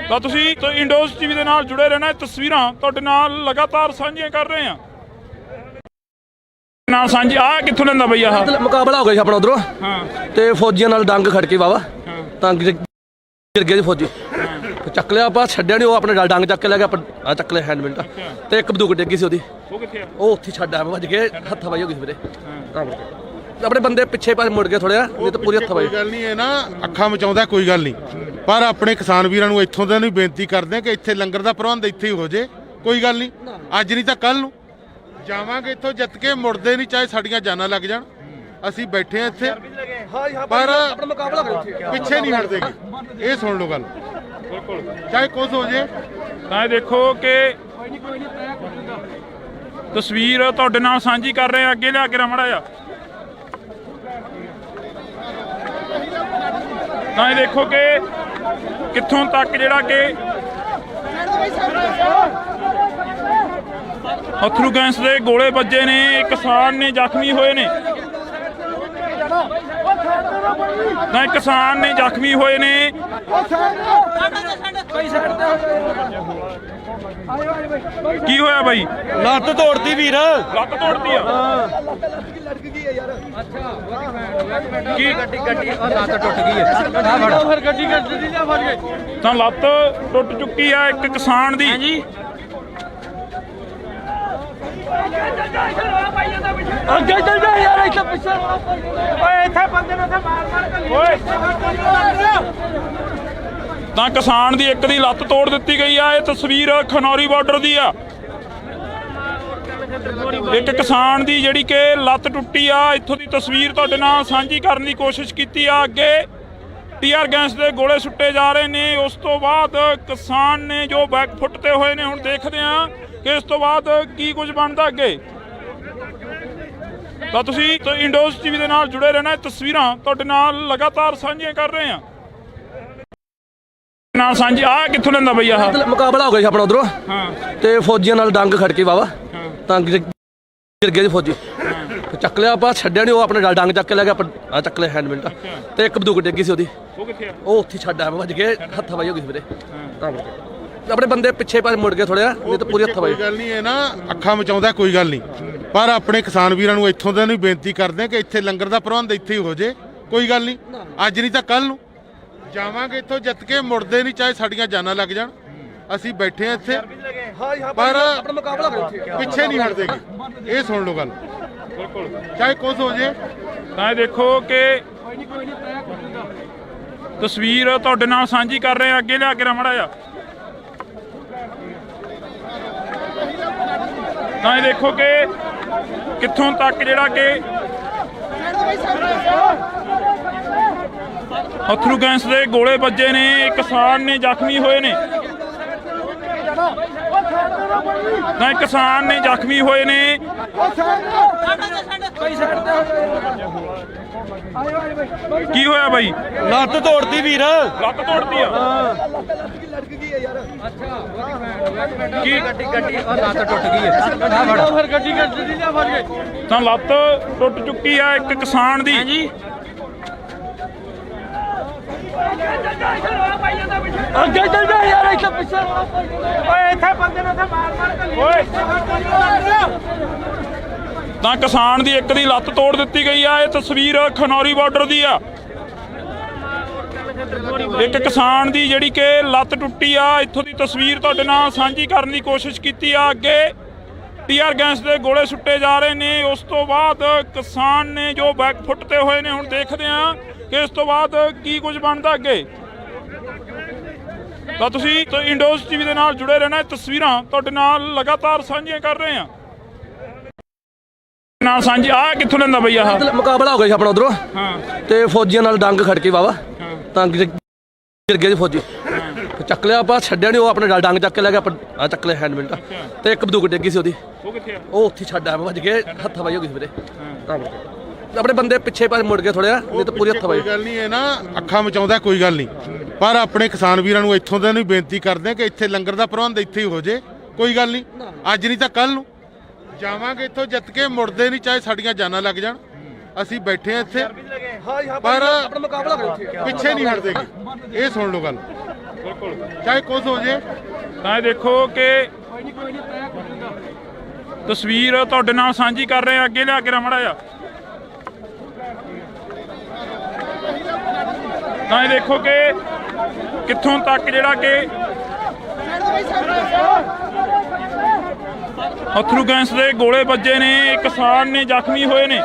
ਤਾਂ ਤੁਸੀਂ ਇੰਡੋਜ਼ ਟੀਵੀ ਦੇ ਨਾਲ ਜੁੜੇ ਰਹਿਣਾ। ਇਹ ਤਸਵੀਰਾਂ ਤੁਹਾਡੇ ਨਾਲ ਲਗਾਤਾਰ ਸਾਂਝੀਆਂ ਕਰ ਰਹੇ ਆ। ਨਾਲ ਸਾਂਝੀ ਆ ਕਿੱਥੋਂ ਲੈਂਦਾ ਬਈ ਆਹ ਮੁਕਾਬਲਾ ਹੋ ਗਿਆ ਸੀ ਆਪਣਾ ਉਧਰੋਂ ਹਾਂ ਤੇ ਫੌਜੀਆਂ ਨਾਲ ਡੰਗ ਖੜ ਕੇ ਵਾਵਾ ਤਾਂ ਗਿਰ ਗਏ ਜੀ ਫੌਜੀ। ਚੱਕ ਲਿਆ ਆਪਾਂ, ਛੱਡਿਆ ਨਹੀਂ। ਉਹ ਆਪਣੇ ਡੰਗ ਚੱਕ ਕੇ ਲੈ ਗਿਆ। ਆ ਚੱਕ ਲਿਆ ਹੈਂਡ ਮਿੰਟ ਤੇ ਇੱਕ ਬੰਦੂਕ ਡਿੱਗੀ ਸੀ ਉਹਦੀ। ਉਹ ਕਿੱਥੇ ਆ? ਉਹ ਉੱਥੇ ਛੱਡ ਆ ਵੱਜ ਕੇ ਹੱਥਾਂ ਪਾਈ ਹੋ ਗਈ ਸੀ ਵੀਰੇ। ਆਪਣੇ ਬੰਦੇ ਪਿੱਛੇ ਪਾਸੇ ਮੁੜ ਗਏ ਥੋੜ੍ਹਾ, ਨਹੀਂ ਤਾਂ ਪੂਰੀ ਹੱਥਾਂ ਪਾਈ। ਕੋਈ ਗੱਲ ਨਹੀਂ, ਇਹ ਨਾ ਅੱਖਾਂ ਮਚਾਉਂਦਾ ਕੋਈ ਗੱਲ ਨਹੀਂ, ਪਰ ਆਪਣੇ ਕਿਸਾਨ ਵੀਰਾਂ ਨੂੰ ਇੱਥੋਂ ਦੇ ਨੂੰ ਬੇਨਤੀ ਕਰਦੇ ਕਿ ਇੱਥੇ ਲੰਗਰ ਦਾ ਪ੍ਰਬੰਧ ਇੱਥੇ ਹੀ ਹੋ ਜੇ। ਕੋਈ ਗੱਲ ਨਹੀਂ, ਅੱਜ ਨਹੀਂ ਤਾਂ ਕੱਲ ਨੂੰ ਜਾਵਾਂਗੇ ਇੱਥੋਂ ਜਿੱਤ ਕੇ, ਮੁੜਦੇ ਨਹੀਂ ਚਾਹੇ ਸਾਡੀਆਂ ਜਾਨਾਂ ਲੱਗ ਜਾਣ। ਅਸੀਂ ਬੈਠੇ ਆ ਇੱਥੇ, ਪਰ ਆਪਣਾ ਮੁਕਾਬਲਾ ਕਰੋ ਇੱਥੇ। ਪਿੱਛੇ ਨਹੀਂ ਹਟਦੇਗੇ। ਇਹ ਸੁਣ ਲਓ ਗੱਲ, ਚਾਹੇ ਕੁਝ ਹੋ ਜੇ। ਤਾਂ ਇਹ ਦੇਖੋ ਕਿ ਤਸਵੀਰ ਤੁਹਾਡੇ ਨਾਲ ਸਾਂਝੀ ਕਰ ਰਹੇ ਆ। ਅੱਗੇ ਲਿਆ ਕੇ ਰਮੜਾ ਆ। ਤਾਂ ਇਹ ਦੇਖੋ ਕਿ ਕਿੱਥੋਂ ਤੱਕ ਜਿਹੜਾ ਕਿ ਅਥਰੂ ਗੈਸ ਦੇ ਗੋਲੇ ਵੱਜੇ ਨੇ। ਕਿਸਾਨ ਨੇ ਜ਼ਖਮੀ ਹੋਏ ਨੇ। ਤਾਂ ਕਿਸਾਨ ਨੇ ਜ਼ਖਮੀ ਹੋਏ ਨੇ। ਕੀ ਹੋਇਆ ਬਾਈ? ਲੱਤ ਤੋੜਦੀ ਵੀਰ। ਲੱਤ ਤੋੜਦੀ ਆ? ਕੀ ਗੱਡੀ ਲੱਤ ਟੁੱਟ ਗਈ ਹੈ। ਫਿਰ ਗੱਡੀ ਲਿਆ ਫੜ ਕੇ। ਤਾਂ ਲੱਤ ਟੁੱਟ ਚੁੱਕੀ ਆ ਇੱਕ ਕਿਸਾਨ ਦੀ। ਹਾਂਜੀ ਅੱਗੇ ਚੱਲ ਜਾ ਯਾਰ ਇੱਥੇ ਪਿੱਛੇ ਓਏ ਇੱਥੇ ਬੰਦੇ ਨੂੰ ਉੱਥੇ ਮਾਰ ਤਾਂ ਕਿਸਾਨ ਦੀ ਇੱਕ ਦੀ ਲੱਤ ਤੋੜ ਦਿੱਤੀ ਗਈ ਆ। ਇਹ ਤਸਵੀਰ ਖਨੌਰੀ ਬਾਰਡਰ ਦੀ ਆ। ਇੱਕ ਕਿਸਾਨ ਦੀ ਜਿਹੜੀ ਕਿ ਲੱਤ ਟੁੱਟੀ ਆ, ਇੱਥੋਂ ਦੀ ਤਸਵੀਰ ਤੁਹਾਡੇ ਨਾਲ ਸਾਂਝੀ ਕਰਨ ਦੀ ਕੋਸ਼ਿਸ਼ ਕੀਤੀ ਆ। ਅੱਗੇ ਟੀਆਰ ਗੈਸ ਦੇ ਗੋਲੇ ਸੁੱਟੇ ਜਾ ਰਹੇ ਨੇ। ਉਸ ਤੋਂ ਬਾਅਦ ਕਿਸਾਨ ਨੇ ਜੋ ਬੈਕ ਫੁੱਟ ਤੇ ਹੋਏ ਨੇ। ਹੁਣ ਦੇਖਦੇ ਆ ਕਿ ਇਸ ਤੋਂ ਬਾਅਦ ਕੀ ਕੁਝ ਬਣਦਾ ਅੱਗੇ। ਤਾਂ ਤੁਸੀਂ ਇੰਡੋਜ਼ ਟੀਵੀ ਦੇ ਨਾਲ ਜੁੜੇ ਰਹਿਣਾ। ਇਹ ਤਸਵੀਰਾਂ ਤੁਹਾਡੇ ਨਾਲ ਲਗਾਤਾਰ ਸਾਂਝੀਆਂ ਕਰ ਰਹੇ ਆ। ਨਾਲ ਸਾਂਝੀ ਆ ਕਿੱਥੋਂ ਲੈਂਦਾ ਬਈ ਆਹ ਮੁਕਾਬਲਾ ਹੋ ਗਿਆ ਸੀ ਆਪਣਾ ਉਧਰੋਂ ਹਾਂ ਤੇ ਫੌਜੀਆਂ ਨਾਲ ਡੰਗ ਖੜ ਕੇ ਵਾਵਾ ਤਾਂ ਗਿਰ ਗਏ ਜੀ ਫੌਜੀ। ਚੱਕ ਲਿਆ ਆਪਾਂ, ਛੱਡਿਆ ਨਹੀਂ। ਉਹ ਆਪਣੇ ਡੰਗ ਚੱਕ ਕੇ ਲੈ ਗਿਆ। ਆ ਚੱਕ ਲਿਆ ਹੈਂਡ ਮਿੰਟ ਤੇ ਇੱਕ ਬੰਦੂਕ ਡਿੱਗੀ ਸੀ ਉਹਦੀ। ਉਹ ਕਿੱਥੇ ਆ? ਉਹ ਉੱਥੇ ਛੱਡ ਆ ਵੱਜ ਕੇ ਹੱਥਾਂ ਪਾਈ ਹੋ ਗਈ ਸੀ ਵੀਰੇ। ਆਪਣੇ ਬੰਦੇ ਪਿੱਛੇ ਪਾਸੇ ਮੁੜ ਗਏ ਥੋੜ੍ਹਾ, ਨਹੀਂ ਤਾਂ ਪੂਰੀ ਹੱਥਾਂ ਪਾਈ। ਕੋਈ ਗੱਲ ਨਹੀਂ, ਇਹ ਨਾ ਅੱਖਾਂ ਮਚਾਉਂਦਾ ਕੋਈ ਗੱਲ ਨਹੀਂ, ਪਰ ਆਪਣੇ ਕਿਸਾਨ ਵੀਰਾਂ ਨੂੰ ਇੱਥੋਂ ਦੇ ਨੂੰ ਬੇਨਤੀ ਕਰਦੇ ਕਿ ਇੱਥੇ ਲੰਗਰ ਦਾ ਪ੍ਰਬੰਧ ਇੱਥੇ ਹੀ ਹੋ ਜੇ। ਕੋਈ ਗੱਲ ਨਹੀਂ, ਅੱਜ ਨਹੀਂ ਤਾਂ ਕੱਲ ਨੂੰ ਜਾਵਾਂਗੇ ਇੱਥੋਂ ਜਿੱਤ ਕੇ, ਮੁੜਦੇ ਨਹੀਂ ਚਾਹੇ ਸਾਡੀਆਂ ਜਾਨਾਂ ਲੱਗ ਜਾਣ। ਅਸੀਂ ਬੈਠੇ ਆ ਇੱਥੇ, ਪਰ ਆਪਣਾ ਮੁਕਾਬਲਾ ਕਰੋ ਇੱਥੇ। ਪਿੱਛੇ ਨਹੀਂ ਹਟਦੇਗੇ। ਇਹ ਸੁਣ ਲਓ ਗੱਲ, ਚਾਹੇ ਕੁਝ ਹੋ ਜੇ। ਤਾਂ ਇਹ ਦੇਖੋ ਕਿ ਤਸਵੀਰ ਤੁਹਾਡੇ ਨਾਲ ਸਾਂਝੀ ਕਰ ਰਹੇ ਆ। ਅੱਗੇ ਲਿਆ ਕੇ ਰਮੜਾ ਆ। ਤਾਂ ਇਹ ਦੇਖੋ ਕਿ ਕਿੱਥੋਂ ਤੱਕ ਜਿਹੜਾ ਕਿ ਅਥਰੂ ਗੈਸ ਦੇ ਗੋਲੇ ਵੱਜੇ ਨੇ। ਕਿਸਾਨ ਨੇ ਜ਼ਖਮੀ ਹੋਏ ਨੇ। ਤਾਂ ਕਿਸਾਨ ਨੇ ਜ਼ਖਮੀ ਹੋਏ ਨੇ। ਕੀ ਹੋਇਆ ਬਾਈ? ਲੱਤ ਤੋੜਦੀ ਵੀਰ। ਲੱਤ ਤੋੜਦੀ ਆ? ਕੀ ਲੱਤ ਟੁੱਟ ਗਈ ਹੈ। ਫਿਰ ਗੱਡੀ ਲਿਆ ਫੜ ਕੇ। ਤਾਂ ਲੱਤ ਟੁੱਟ ਚੁੱਕੀ ਆ ਇੱਕ ਕਿਸਾਨ ਦੀ। ਹਾਂਜੀ ਅੱਗੇ ਚੱਲ ਜਾ ਯਾਰ ਇੱਥੇ ਪਿੱਛੇ ਓਏ ਇੱਥੇ ਬੰਦੇ ਨੂੰ ਉੱਥੇ ਮਾਰ ਤਾਂ ਕਿਸਾਨ ਦੀ ਇੱਕ ਦੀ ਲੱਤ ਤੋੜ ਦਿੱਤੀ ਗਈ ਆ। ਇਹ ਤਸਵੀਰ ਖਨੌਰੀ ਬਾਰਡਰ ਦੀ ਆ। ਇੱਕ ਕਿਸਾਨ ਦੀ ਜਿਹੜੀ ਕਿ ਲੱਤ ਟੁੱਟੀ ਆ, ਇੱਥੋਂ ਦੀ ਤਸਵੀਰ ਤੁਹਾਡੇ ਨਾਲ ਸਾਂਝੀ ਕਰਨ ਦੀ ਕੋਸ਼ਿਸ਼ ਕੀਤੀ ਆ। ਅੱਗੇ ਟੀਆਰ ਗੈਸ ਦੇ ਗੋਲੇ ਸੁੱਟੇ ਜਾ ਰਹੇ ਨੇ। ਉਸ ਤੋਂ ਬਾਅਦ ਕਿਸਾਨ ਨੇ ਜੋ ਬੈਕ ਫੁੱਟ ਤੇ ਹੋਏ ਨੇ। ਹੁਣ ਦੇਖਦੇ ਆ ਕਿ ਇਸ ਤੋਂ ਬਾਅਦ ਕੀ ਕੁਝ ਬਣਦਾ ਅੱਗੇ। ਤਾਂ ਤੁਸੀਂ ਇੰਡੋਜ਼ ਟੀਵੀ ਦੇ ਨਾਲ ਜੁੜੇ ਰਹਿਣਾ। ਇਹ ਤਸਵੀਰਾਂ ਤੁਹਾਡੇ ਨਾਲ ਲਗਾਤਾਰ ਸਾਂਝੀਆਂ ਕਰ ਰਹੇ ਆ। ਨਾਲ ਸਾਂਝੀ ਆ ਕਿੱਥੋਂ ਲੈਂਦਾ ਬਈ ਆਹ ਮੁਕਾਬਲਾ ਹੋ ਗਿਆ ਸੀ ਆਪਣਾ ਉਧਰੋਂ ਹਾਂ ਤੇ ਫੌਜੀਆਂ ਨਾਲ ਡੰਗ ਖੜ ਕੇ ਵਾਵਾ ਤਾਂ ਗਿਰ ਗਿਰ ਗਿਆ ਜੀ ਫੌਜੀ ਚੱਕ ਲਿਆ ਆਪਾਂ ਛੱਡਿਆ ਨਹੀਂ ਉਹ ਆਪਣੇ ਡੰਗ ਚੱਕ ਕੇ ਲੈ ਗਿਆ ਆ ਚੱਕ ਲਿਆ ਹੈਂਡਮਿੰਟ ਤੇ ਇੱਕ ਬੰਦੂਕ ਡਿੱਗੀ ਸੀ ਉਹਦੀ ਉਹ ਕਿੱਥੇ ਆ? ਉਹ ਉੱਥੇ ਛੱਡ ਆਇਆ ਵੱਜ ਕੇ ਹੱਥ ਵਾਈ ਹੋ ਗਈ ਵੀਰੇ ਆਪਣੇ ਬੰਦੇ ਪਿੱਛੇ ਪਾਸੇ ਮੁੜ ਗਏ ਥੋੜ੍ਹਾ ਨਹੀਂ ਤਾਂ ਪੂਰੀ ਹੱਥ ਵਾਈ ਕੋਈ ਗੱਲ ਨਹੀਂ ਇਹ ਨਾ ਅੱਖਾਂ ਮਚਾਉਂਦਾ ਕੋਈ ਗੱਲ ਨਹੀਂ ਪਰ ਆਪਣੇ ਕਿਸਾਨ ਵੀਰਾਂ ਨੂੰ ਇੱਥੋਂ ਦੇ ਨੂੰ ਬੇਨਤੀ ਕਰਦੇ ਕਿ ਇੱਥੇ ਲੰਗਰ ਦਾ ਪ੍ਰਬੰਧ ਇੱਥੇ ਹੀ ਹੋ ਜੇ ਕੋਈ ਗੱਲ ਨਹੀਂ ਅੱਜ ਨਹੀਂ ਤਾਂ ਕੱਲ ਨੂੰ ਜਾਵਾਂਗੇ ਇੱਥੋਂ ਜਿੱਤ ਕੇ ਮੁੜਦੇ ਨਹੀਂ ਚਾਹੇ ਸਾਡੀਆਂ ਜਾਨਾਂ ਲੱਗ ਜਾਣ ਅਸੀਂ ਬੈਠੇ ਆ ਇੱਥੇ ਪਰ ਆਪਣਾ ਮੁਕਾਬਲਾ ਕਰੋ ਉੱਥੇ ਪਿੱਛੇ ਨਹੀਂ ਹਟਦੇਗੇ ਇਹ ਸੁਣ ਲਓ ਗੱਲ ਚਾਹੇ ਕੁਝ ਹੋ ਜੇ ਤਾਂ ਇਹ ਦੇਖੋ ਕਿ ਤਸਵੀਰ ਤੁਹਾਡੇ ਨਾਲ ਸਾਂਝੀ ਕਰ ਰਹੇ ਆ ਅੱਗੇ ਲਿਆ ਕੇ ਰਮੜਾ ਆ ਤਾਂ ਇਹ ਦੇਖੋ ਕਿ ਕਿੱਥੋਂ ਤੱਕ ਜਿਹੜਾ ਕਿ ਅਥਰੂ ਗੈਸ ਦੇ ਗੋਲੇ ਵੱਜੇ ਨੇ ਕਿਸਾਨ ਨੇ ਜ਼ਖਮੀ ਹੋਏ ਨੇ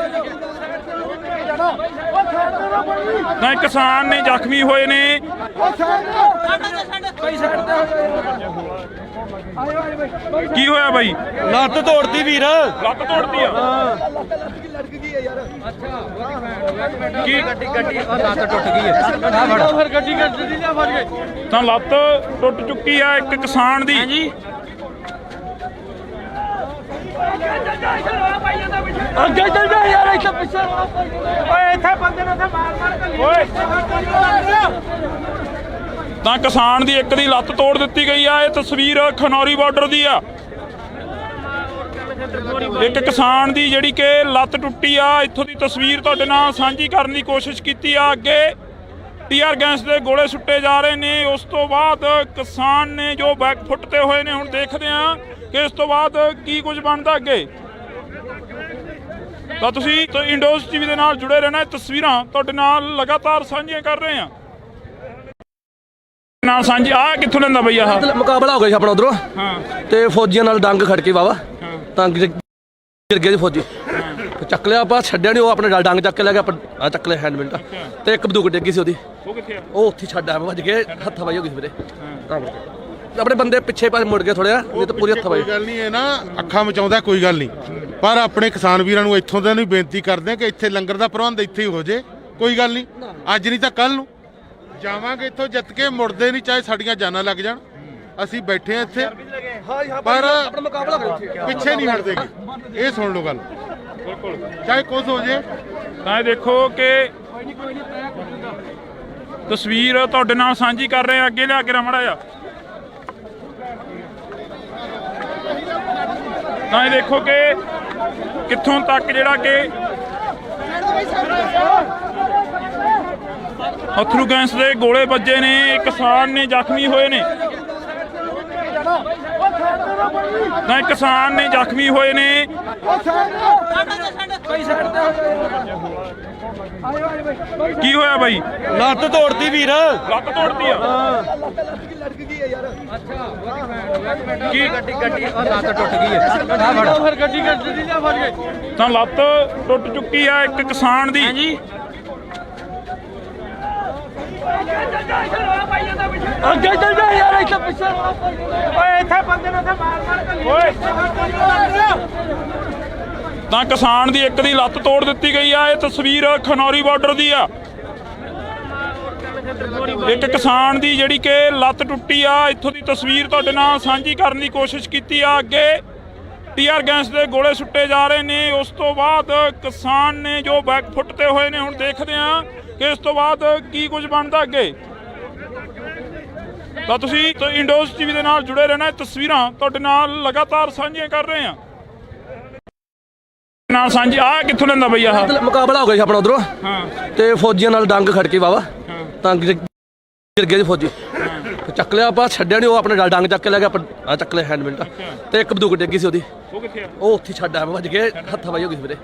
ਤਾਂ ਕਿਸਾਨ ਨੇ ਜ਼ਖਮੀ ਹੋਏ ਨੇ ਕੀ ਹੋਇਆ ਬਾਈ ਲੱਤ ਤੋੜਦੀ ਵੀਰ ਲੱਤ ਤੋੜਦੀ ਆ ਕੀ ਲੱਤ ਟੁੱਟ ਗਈ ਹੈ ਫਿਰ ਗੱਡੀ ਗੱਡੀ ਲਿਆ ਫੜ ਕੇ ਤਾਂ ਲੱਤ ਟੁੱਟ ਚੁੱਕੀ ਆ ਇੱਕ ਕਿਸਾਨ ਦੀ ਅੱਗੇ ਚੱਲ ਜਾ ਯਾਰ ਇੱਥੇ ਪਿੱਛੇ ਓਏ ਇੱਥੇ ਬੰਦੇ ਨੂੰ ਮਾਰ ਕੇ ਓਏ ਤਾਂ ਕਿਸਾਨ ਦੀ ਇੱਕ ਦੀ ਲੱਤ ਤੋੜ ਦਿੱਤੀ ਗਈ ਆ ਇਹ ਤਸਵੀਰ ਖਨੌਰੀ ਬਾਰਡਰ ਦੀ ਆ ਇੱਕ ਕਿਸਾਨ ਦੀ ਜਿਹੜੀ ਕਿ ਲੱਤ ਟੁੱਟੀ ਆ ਇੱਥੋਂ ਦੀ ਤਸਵੀਰ ਤੁਹਾਡੇ ਨਾਲ ਸਾਂਝੀ ਕਰਨ ਦੀ ਕੋਸ਼ਿਸ਼ ਕੀਤੀ ਆ ਅੱਗੇ ਟੀਆਰ ਗੈਸ ਦੇ ਗੋਲੇ ਸੁੱਟੇ ਜਾ ਰਹੇ ਨੇ ਉਸ ਤੋਂ ਬਾਅਦ ਕਿਸਾਨ ਨੇ ਜੋ ਬੈਕ ਫੁੱਟ ਤੇ ਹੋਏ ਨੇ ਹੁਣ ਦੇਖਦੇ ਆ ਕਿ ਇਸ ਤੋਂ ਬਾਅਦ ਕੀ ਕੁਝ ਬਣਦਾ ਅੱਗੇ ਤਾਂ ਤੁਸੀਂ ਇੰਡੋਜ਼ ਟੀਵੀ ਦੇ ਨਾਲ ਜੁੜੇ ਰਹਿਣਾ ਤਸਵੀਰਾਂ ਤੁਹਾਡੇ ਨਾਲ ਲਗਾਤਾਰ ਸਾਂਝੀਆਂ ਕਰ ਰਹੇ ਆ ਨਾਲ ਸਾਂਝੀ ਆ ਕਿੱਥੋਂ ਲੈਂਦਾ ਬਈ ਆਹ ਮੁਕਾਬਲਾ ਹੋ ਗਿਆ ਸੀ ਆਪਣਾ ਉਧਰੋਂ ਹਾਂ ਤੇ ਫੌਜੀਆਂ ਨਾਲ ਡੰਗ ਖੜ ਕੇ ਵਾਵਾ ਤਾਂ ਗਿਰ ਗਿਆ ਜੀ ਫੌਜੀ ਚੱਕ ਲਿਆ ਆਪਾਂ ਛੱਡਿਆ ਨਹੀਂ ਉਹ ਆਪਣੇ ਡੰਗ ਚੱਕ ਕੇ ਲੈ ਗਿਆ ਆ ਚੱਕ ਲਿਆ ਹੈਂਡਮਿੰਟ ਤੇ ਇੱਕ ਬੰਦੂਕ ਡਿੱਗੀ ਸੀ ਉਹਦੀ ਉਹ ਕਿੱਥੇ ਆ? ਉਹ ਉੱਥੇ ਛੱਡ ਆਇਆ ਵੱਜ ਕੇ ਹੱਥ ਵਾਈ ਹੋ ਗਈ ਵੀਰੇ ਆਪਣੇ ਬੰਦੇ ਪਿੱਛੇ ਪਾਸੇ ਮੁੜ ਗਏ ਥੋੜ੍ਹਾ ਨਹੀਂ ਤਾਂ ਪੂਰੀ ਹੱਥ ਵਾਈ ਕੋਈ ਗੱਲ ਨਹੀਂ ਇਹ ਨਾ ਅੱਖਾਂ ਮਚਾਉਂਦਾ ਕੋਈ ਗੱਲ ਨਹੀਂ ਪਰ ਆਪਣੇ ਕਿਸਾਨ ਵੀਰਾਂ ਨੂੰ ਇੱਥੋਂ ਦੇ ਨੂੰ ਬੇਨਤੀ ਕਰਦੇ ਕਿ ਇੱਥੇ ਲੰਗਰ ਦਾ ਪ੍ਰਬੰਧ ਇੱਥੇ ਹੀ ਹੋ ਜੇ ਕੋਈ ਗੱਲ ਨਹੀਂ ਅੱਜ ਨਹੀਂ ਤਾਂ ਕੱਲ ਨੂੰ ਜਾਵਾਂਗੇ ਇੱਥੋਂ ਜਿੱਤ ਕੇ ਮੁੜਦੇ ਨਹੀਂ ਚਾਹੇ ਸਾਡੀਆਂ ਜਾਨਾਂ ਲੱਗ ਜਾਣ ਅਸੀਂ ਬੈਠੇ ਆ ਇੱਥੇ ਪਰ ਆਪਣਾ ਮੁਕਾਬਲਾ ਕਰੋ ਉੱਥੇ ਪਿੱਛੇ ਨਹੀਂ ਹਟਦੇਗੇ ਇਹ ਸੁਣ ਲਓ ਗੱਲ ਚਾਹੇ ਕੁਝ ਹੋ ਜੇ ਤਾਂ ਇਹ ਦੇਖੋ ਕਿ ਤਸਵੀਰ ਤੁਹਾਡੇ ਨਾਲ ਸਾਂਝੀ ਕਰ ਰਹੇ ਆ ਅੱਗੇ ਲਿਆ ਕੇ ਰਮੜਾ ਆ ਤਾਂ ਇਹ ਦੇਖੋ ਕਿ ਕਿੱਥੋਂ ਤੱਕ ਜਿਹੜਾ ਕਿ ਅਥਰੂ ਗੈਸ ਦੇ ਗੋਲੇ ਵੱਜੇ ਨੇ ਕਿਸਾਨ ਨੇ ਜ਼ਖਮੀ ਹੋਏ ਨੇ ਤਾਂ ਕਿਸਾਨ ਨੇ ਜ਼ਖਮੀ ਹੋਏ ਨੇ ਕੀ ਹੋਇਆ ਬਾਈ ਲੱਤ ਤੋੜਦੀ ਵੀਰ ਲੱਤ ਤੋੜਦੀ ਆ ਕੀ ਗੱਡੀ ਗੱਡੀ ਲੱਤ ਟੁੱਟ ਗਈ ਹੈ ਫਿਰ ਗੱਡੀ ਗੱਡੀ ਲਿਆ ਫੜ ਕੇ ਤਾਂ ਲੱਤ ਟੁੱਟ ਚੁੱਕੀ ਆ ਇੱਕ ਕਿਸਾਨ ਦੀ ਅੱਗੇ ਚੱਲ ਜਾ ਯਾਰ ਇੱਥੇ ਪਿੱਛੇ ਓਏ ਇੱਥੇ ਬੰਦੇ ਨੂੰ ਮਾਰ ਕੇ ਓਏ ਤਾਂ ਕਿਸਾਨ ਦੀ ਇੱਕ ਦੀ ਲੱਤ ਤੋੜ ਦਿੱਤੀ ਗਈ ਆ ਇਹ ਤਸਵੀਰ ਖਨੌਰੀ ਬਾਰਡਰ ਦੀ ਆ ਇੱਕ ਕਿਸਾਨ ਦੀ ਜਿਹੜੀ ਕਿ ਲੱਤ ਟੁੱਟੀ ਆ ਇੱਥੋਂ ਦੀ ਤਸਵੀਰ ਤੁਹਾਡੇ ਨਾਲ ਸਾਂਝੀ ਕਰਨ ਦੀ ਕੋਸ਼ਿਸ਼ ਕੀਤੀ ਆ ਅੱਗੇ ਟੀਆਰ ਗੈਸ ਦੇ ਗੋਲੇ ਸੁੱਟੇ ਜਾ ਰਹੇ ਨੇ ਉਸ ਤੋਂ ਬਾਅਦ ਕਿਸਾਨ ਨੇ ਜੋ ਬੈਕ ਫੁੱਟ ਤੇ ਹੋਏ ਨੇ ਹੁਣ ਦੇਖਦੇ ਆ ਕਿ ਇਸ ਤੋਂ ਬਾਅਦ ਕੀ ਕੁਝ ਬਣਦਾ ਅੱਗੇ ਤਾਂ ਤੁਸੀਂ ਇੰਡੋਜ਼ ਟੀਵੀ ਦੇ ਨਾਲ ਜੁੜੇ ਰਹਿਣਾ ਤਸਵੀਰਾਂ ਤੁਹਾਡੇ ਨਾਲ ਲਗਾਤਾਰ ਸਾਂਝੀਆਂ ਕਰ ਰਹੇ ਆ ਨਾਲ ਸਾਂਝੀ ਆ ਕਿੱਥੋਂ ਲੈਂਦਾ ਬਈ ਆਹ ਮੁਕਾਬਲਾ ਹੋ ਗਿਆ ਸੀ ਆਪਣਾ ਉਧਰੋਂ ਹਾਂ ਤੇ ਫੌਜੀਆਂ ਨਾਲ ਡੰਗ ਖੜ ਕੇ ਵਾਵਾ ਤਾਂ ਗਿਰ ਗਿਆ ਜੀ ਫੌਜੀ ਚੱਕ ਲਿਆ ਆਪਾਂ ਛੱਡਿਆ ਨਹੀਂ ਉਹ ਆਪਣੇ ਡੰਗ ਚੱਕ ਕੇ ਲੈ ਗਿਆ ਆ ਚੱਕ ਲਿਆ ਹੈਂਡਮਿੰਟ ਤੇ ਇੱਕ ਬੰਦੂਕ ਡਿੱਗੀ ਸੀ ਉਹਦੀ ਉਹ ਕਿੱਥੇ ਆ? ਉਹ ਉੱਥੇ ਛੱਡ ਆਇਆ ਵੱਜ ਕੇ ਹੱਥ ਵਾਈ ਹੋ ਗਈ ਵੀਰੇ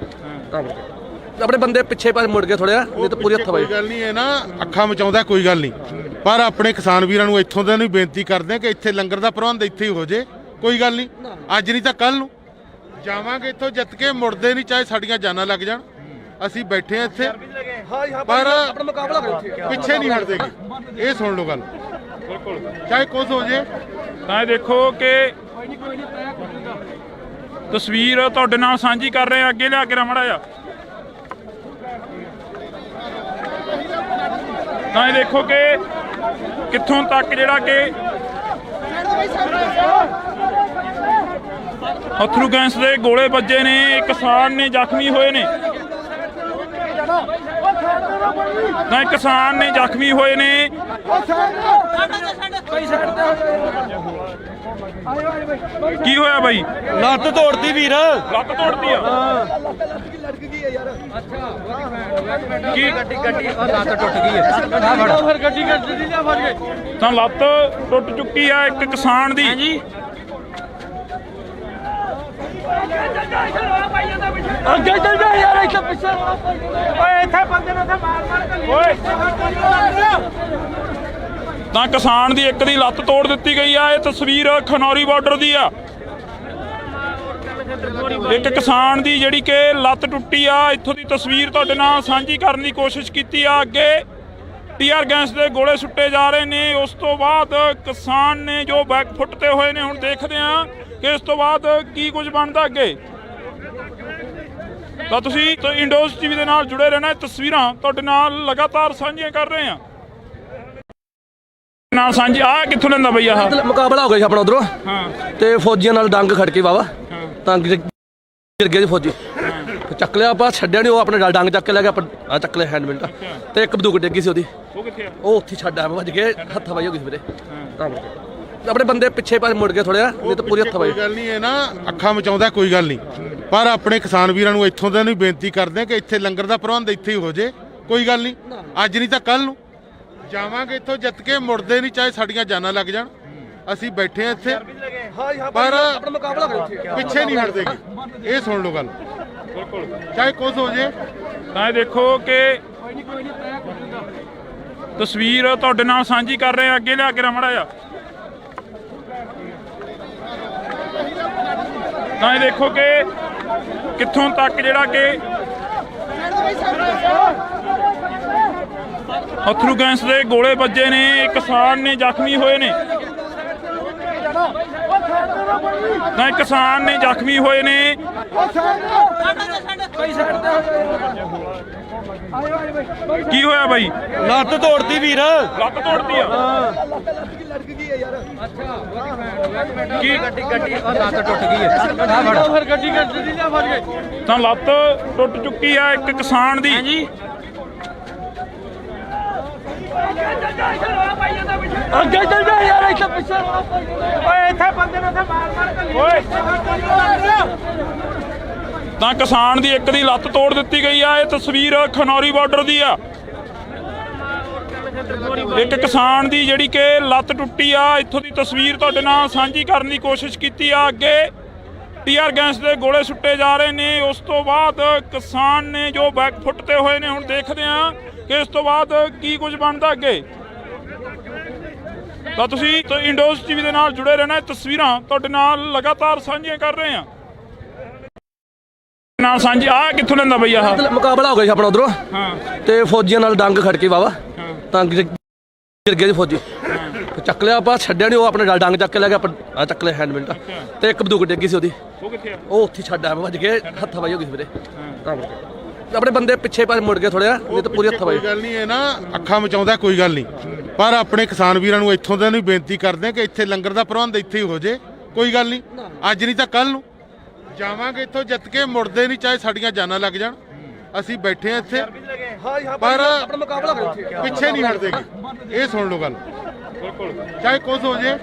ਆਪਣੇ ਬੰਦੇ ਪਿੱਛੇ ਪਾਸੇ ਮੁੜ ਗਏ ਥੋੜ੍ਹਾ ਨਹੀਂ ਤਾਂ ਪੂਰੀ ਹੱਥ ਵਾਈ ਕੋਈ ਗੱਲ ਨਹੀਂ ਇਹ ਨਾ ਅੱਖਾਂ ਮਚਾਉਂਦਾ ਕੋਈ ਗੱਲ ਨਹੀਂ ਪਰ ਆਪਣੇ ਕਿਸਾਨ ਵੀਰਾਂ ਨੂੰ ਇੱਥੋਂ ਦੇ ਨੂੰ ਬੇਨਤੀ ਕਰਦੇ ਕਿ ਇੱਥੇ ਲੰਗਰ ਦਾ ਪ੍ਰਬੰਧ ਇੱਥੇ ਹੀ ਹੋ ਜੇ ਕੋਈ ਗੱਲ ਨਹੀਂ ਅੱਜ ਨਹੀਂ ਤਾਂ ਕੱਲ ਨੂੰ ਜਾਵਾਂਗੇ ਇੱਥੋਂ ਜਿੱਤ ਕੇ ਮੁੜਦੇ ਨਹੀਂ ਚਾਹੇ ਸਾਡੀਆਂ ਜਾਨਾਂ ਲੱਗ ਜਾਣ ਅਸੀਂ ਬੈਠੇ ਆ ਇੱਥੇ ਪਰ ਆਪਣਾ ਮੁਕਾਬਲਾ ਕਰੋ ਉੱਥੇ ਪਿੱਛੇ ਨਹੀਂ ਹਟਦੇਗੇ ਇਹ ਸੁਣ ਲਓ ਗੱਲ ਚਾਹੇ ਕੁਝ ਹੋ ਜੇ ਤਾਂ ਇਹ ਦੇਖੋ ਕਿ ਤਸਵੀਰ ਤੁਹਾਡੇ ਨਾਲ ਸਾਂਝੀ ਕਰ ਰਹੇ ਆ ਅੱਗੇ ਲਿਆ ਕੇ ਰਮੜਾ ਆ ਤਾਂ ਇਹ ਦੇਖੋ ਕਿ ਕਿੱਥੋਂ ਤੱਕ ਜਿਹੜਾ ਕਿ ਅਥਰੂ ਗੈਸ ਦੇ ਗੋਲੇ ਵੱਜੇ ਨੇ, ਕਿਸਾਨ ਨੇ ਜ਼ਖਮੀ ਹੋਏ ਨੇ। ਤਾਂ ਕਿਸਾਨ ਨੇ ਜ਼ਖਮੀ ਹੋਏ ਨੇ। ਕੀ ਹੋਇਆ ਬਾਈ? ਲੱਤ ਤੋੜਦੀ ਵੀਰ। ਲੱਤ ਤੋੜਦੀ ਆ? ਕੀ ਗੱਡੀ ਲੱਤ ਟੁੱਟ ਗਈ ਹੈ। ਫਿਰ ਗੱਡੀ ਲਿਆ ਫੜ ਕੇ। ਤਾਂ ਲੱਤ ਟੁੱਟ ਚੁੱਕੀ ਆ ਇੱਕ ਕਿਸਾਨ ਦੀ। ਹਾਂਜੀ ਅੱਗੇ ਚੱਲ ਜਾ ਯਾਰ, ਇੱਥੇ ਪਿੱਛੇ ਓਏ ਇੱਥੇ ਬੰਦੇ ਨੂੰ ਮਾਰ ਕੇ ਓਏ। ਤਾਂ ਕਿਸਾਨ ਦੀ ਇੱਕ ਦੀ ਲੱਤ ਤੋੜ ਦਿੱਤੀ ਗਈ ਆ। ਇਹ ਤਸਵੀਰ ਖਨੌਰੀ ਬਾਰਡਰ ਦੀ ਆ। ਇੱਕ ਕਿਸਾਨ ਦੀ ਜਿਹੜੀ ਕਿ ਲੱਤ ਟੁੱਟੀ ਆ, ਇੱਥੋਂ ਦੀ ਤਸਵੀਰ ਤੁਹਾਡੇ ਨਾਲ ਸਾਂਝੀ ਕਰਨ ਦੀ ਕੋਸ਼ਿਸ਼ ਕੀਤੀ ਆ। ਅੱਗੇ ਟੀਆਰ ਗੈਸ ਦੇ ਗੋਲੇ ਸੁੱਟੇ ਜਾ ਰਹੇ ਨੇ। ਉਸ ਤੋਂ ਬਾਅਦ ਕਿਸਾਨ ਨੇ ਜੋ ਬੈਕ ਫੁੱਟ ਤੇ ਹੋਏ ਨੇ। ਹੁਣ ਦੇਖਦੇ ਆ ਕਿ ਇਸ ਤੋਂ ਬਾਅਦ ਕੀ ਕੁਝ ਬਣਦਾ ਅੱਗੇ। ਤਾਂ ਤੁਸੀਂ ਇੰਡੋਜ਼ ਟੀਵੀ ਦੇ ਨਾਲ ਜੁੜੇ ਰਹਿਣਾ। ਇਹ ਤਸਵੀਰਾਂ ਤੁਹਾਡੇ ਨਾਲ ਲਗਾਤਾਰ ਸਾਂਝੀਆਂ ਕਰ ਰਹੇ ਆ। ਨਾਲ ਸਾਂਝੀ ਆ ਕਿੱਥੋਂ ਲੈਂਦਾ ਬਈ? ਆਹ ਮੁਕਾਬਲਾ ਹੋ ਗਿਆ ਸੀ ਆਪਣਾ ਉਧਰੋਂ, ਤੇ ਫੌਜੀਆਂ ਨਾਲ ਡੰਗ ਖੜ ਕੇ ਵਾਵਾ ਤਾਂ ਗਿਰ ਗਏ ਜੀ ਫੌਜੀ। ਚੱਕ ਲਿਆ ਆਪਾਂ, ਛੱਡਿਆ ਨਹੀਂ। ਉਹ ਆਪਣੇ ਡੰਗ ਚੱਕ ਕੇ ਲੈ ਗਿਆ, ਆਪਾਂ ਚੱਕ ਲਿਆ ਹੈਂਡਮਿਲ ਤੇ ਇੱਕ ਬੰਦੂਕ ਡਿੱਗੀ ਸੀ ਉਹਦੀ। ਉਹ ਕਿੱਥੇ ਆ? ਉਹ ਉੱਥੇ ਛੱਡ ਆਇਆ, ਵੱਜ ਕੇ ਹੱਥ ਵਾਈ ਹੋ ਗਈ ਮੇਰੇ। ਆਪਣੇ ਬੰਦੇ ਪਿੱਛੇ ਪਾਸੇ ਮੁੜ ਗਏ ਥੋੜ੍ਹਾ, ਨਹੀਂ ਤਾਂ ਪੂਰੀ ਹੱਥ ਵਾਈ। ਕੋਈ ਗੱਲ ਨਹੀਂ, ਇਹ ਨਾ ਅੱਖਾਂ ਮਚਾਉਂਦਾ ਕੋਈ ਗੱਲ ਨਹੀਂ, ਪਰ ਆਪਣੇ ਕਿਸਾਨ ਵੀਰਾਂ ਨੂੰ ਇੱਥੋਂ ਦੇ ਨੂੰ ਬੇਨਤੀ ਕਰਦੇ ਕਿ ਇੱਥੇ ਲੰਗਰ ਦਾ ਪ੍ਰਬੰਧ ਇੱਥੇ ਹੀ ਹੋ ਜੇ। ਕੋਈ ਗੱਲ ਨਹੀਂ, ਅੱਜ ਨਹੀਂ ਤਾਂ ਕੱਲ ਨੂੰ ਜਾਵਾਂਗੇ ਇੱਥੋਂ ਜਿੱਤ ਕੇ, ਮੁੜਦੇ ਨਹੀਂ, ਚਾਹੇ ਸਾਡੀਆਂ ਜਾਨਾਂ ਲੱਗ ਜਾਣ। ਅਸੀਂ ਬੈਠੇ ਆ ਇੱਥੇ, ਪਰ ਪਿੱਛੇ ਨਹੀਂ ਹਟਦੇਗੇ। ਇਹ ਸੁਣ ਲਓ ਗੱਲ, ਚਾਹੇ ਕੁਝ ਹੋ ਜੇ। ਤਾਂ ਇਹ ਦੇਖੋ ਕਿ ਤਸਵੀਰ ਤੁਹਾਡੇ ਨਾਲ ਸਾਂਝੀ ਕਰ ਰਹੇ ਆ। ਅੱਗੇ ਲਿਆ ਕੇ ਰਮੜਾ ਆ। ਤਾਂ ਇਹ ਦੇਖੋ ਕਿ ਕਿੱਥੋਂ ਤੱਕ ਜਿਹੜਾ ਕਿ ਅਥਰੂ ਗੈਸ ਦੇ ਗੋਲੇ ਵੱਜੇ ਨੇ, ਕਿਸਾਨ ਨੇ ਜ਼ਖਮੀ ਹੋਏ ਨੇ। ਤਾਂ ਕਿਸਾਨ ਨੇ ਜ਼ਖਮੀ ਹੋਏ ਨੇ। ਕੀ ਹੋਇਆ ਬਾਈ? ਲੱਤ ਤੋੜਦੀ ਵੀਰ। ਲੱਤ ਤੋੜਦੀ ਆ? ਕੀ ਗੱਡੀ ਲੱਤ ਟੁੱਟ ਗਈ ਹੈ। ਫਿਰ ਗੱਡੀ ਲਿਆ ਫੜ ਕੇ। ਤਾਂ ਲੱਤ ਟੁੱਟ ਚੁੱਕੀ ਆ ਇੱਕ ਕਿਸਾਨ ਦੀ। ਹਾਂਜੀ ਅੱਗੇ ਚੱਲ ਜਾ ਯਾਰ, ਇੱਥੇ ਪਿੱਛੇ ਓਏ ਇੱਥੇ ਬੰਦੇ ਨੂੰ ਮਾਰ ਕੇ ਓਏ। ਤਾਂ ਕਿਸਾਨ ਦੀ ਇੱਕ ਦੀ ਲੱਤ ਤੋੜ ਦਿੱਤੀ ਗਈ ਆ। ਇਹ ਤਸਵੀਰ ਖਨੌਰੀ ਬਾਰਡਰ ਦੀ ਆ। ਇੱਕ ਕਿਸਾਨ ਦੀ ਜਿਹੜੀ ਕਿ ਲੱਤ ਟੁੱਟੀ ਆ, ਇੱਥੋਂ ਦੀ ਤਸਵੀਰ ਤੁਹਾਡੇ ਨਾਲ ਸਾਂਝੀ ਕਰਨ ਦੀ ਕੋਸ਼ਿਸ਼ ਕੀਤੀ ਆ। ਅੱਗੇ ਟੀਆਰ ਗੈਸ ਦੇ ਗੋਲੇ ਸੁੱਟੇ ਜਾ ਰਹੇ ਨੇ। ਉਸ ਤੋਂ ਬਾਅਦ ਕਿਸਾਨ ਨੇ ਜੋ ਬੈਕ ਫੁੱਟ ਤੇ ਹੋਏ ਨੇ। ਹੁਣ ਦੇਖਦੇ ਆ ਕਿ ਇਸ ਤੋਂ ਬਾਅਦ ਕੀ ਕੁਝ ਬਣਦਾ ਅੱਗੇ। ਤਾਂ ਤੁਸੀਂ ਇੰਡੋਜ਼ ਟੀਵੀ ਦੇ ਨਾਲ ਜੁੜੇ ਰਹਿਣਾ। ਇਹ ਤਸਵੀਰਾਂ ਤੁਹਾਡੇ ਨਾਲ ਲਗਾਤਾਰ ਸਾਂਝੀਆਂ ਕਰ ਰਹੇ ਆ। ਨਾਲ ਸਾਂਝੀ ਆ ਕਿੱਥੋਂ ਲੈਂਦਾ ਬਈ? ਆਹ ਮੁਕਾਬਲਾ ਹੋ ਗਿਆ ਸੀ ਆਪਣਾ ਉਧਰੋਂ, ਤੇ ਫੌਜੀਆਂ ਨਾਲ ਡੰਗ ਖੜ ਕੇ ਵਾਵਾ ਤਾਂ ਗਿਰ ਗਏ ਜੀ ਫੌਜੀ। ਚੱਕ ਲਿਆ ਆਪਾਂ, ਛੱਡਿਆ ਨਹੀਂ। ਉਹ ਆਪਣੇ ਡੰਗ ਚੱਕ ਕੇ ਲੈ ਗਿਆ, ਆਪਾਂ ਚੱਕ ਲਿਆ ਹੈਂਡਮਿਲ ਤੇ ਇੱਕ ਬੰਦੂਕ ਡਿੱਗੀ ਸੀ ਉਹਦੀ। ਉਹ ਕਿੱਥੇ ਆ? ਉਹ ਉੱਥੇ ਛੱਡ ਆਇਆ, ਵੱਜ ਕੇ ਹੱਥ ਵਾਈ ਹੋ ਗਈ ਮੇਰੇ। ਆਪਣੇ ਬੰਦੇ ਪਿੱਛੇ ਪਾਸੇ ਮੁੜ ਗਏ ਥੋੜ੍ਹਾ, ਨਹੀਂ ਤਾਂ ਪੂਰੀ ਹੱਥ ਵਾਈ। ਕੋਈ ਗੱਲ ਨਹੀਂ, ਇਹ ਨਾ ਅੱਖਾਂ ਮਚਾਉਂਦਾ ਕੋਈ ਗੱਲ ਨਹੀਂ, ਪਰ ਆਪਣੇ ਕਿਸਾਨ ਵੀਰਾਂ ਨੂੰ ਇੱਥੋਂ ਦੇ ਨੂੰ ਬੇਨਤੀ ਕਰਦੇ ਕਿ ਇੱਥੇ ਲੰਗਰ ਦਾ ਪ੍ਰਬੰਧ ਇੱਥੇ ਹੀ ਹੋ ਜੇ। ਕੋਈ ਗੱਲ ਨਹੀਂ, ਅੱਜ ਨਹੀਂ ਤਾਂ ਕੱਲ ਨੂੰ ਜਾਵਾਂਗੇ ਇੱਥੋਂ ਜਿੱਤ ਕੇ, ਮੁੜਦੇ ਨਹੀਂ, ਚਾਹੇ ਸਾਡੀਆਂ ਜਾਨਾਂ ਲੱਗ ਜਾਣ। ਅਸੀਂ ਬੈਠੇ ਆ ਇੱਥੇ, ਪਰ ਪਿੱਛੇ ਨਹੀਂ ਹਟਦੇਗੇ। ਇਹ ਸੁਣ ਲਓ ਗੱਲ, ਚਾਹੇ ਕੁਝ ਹੋ ਜੇ।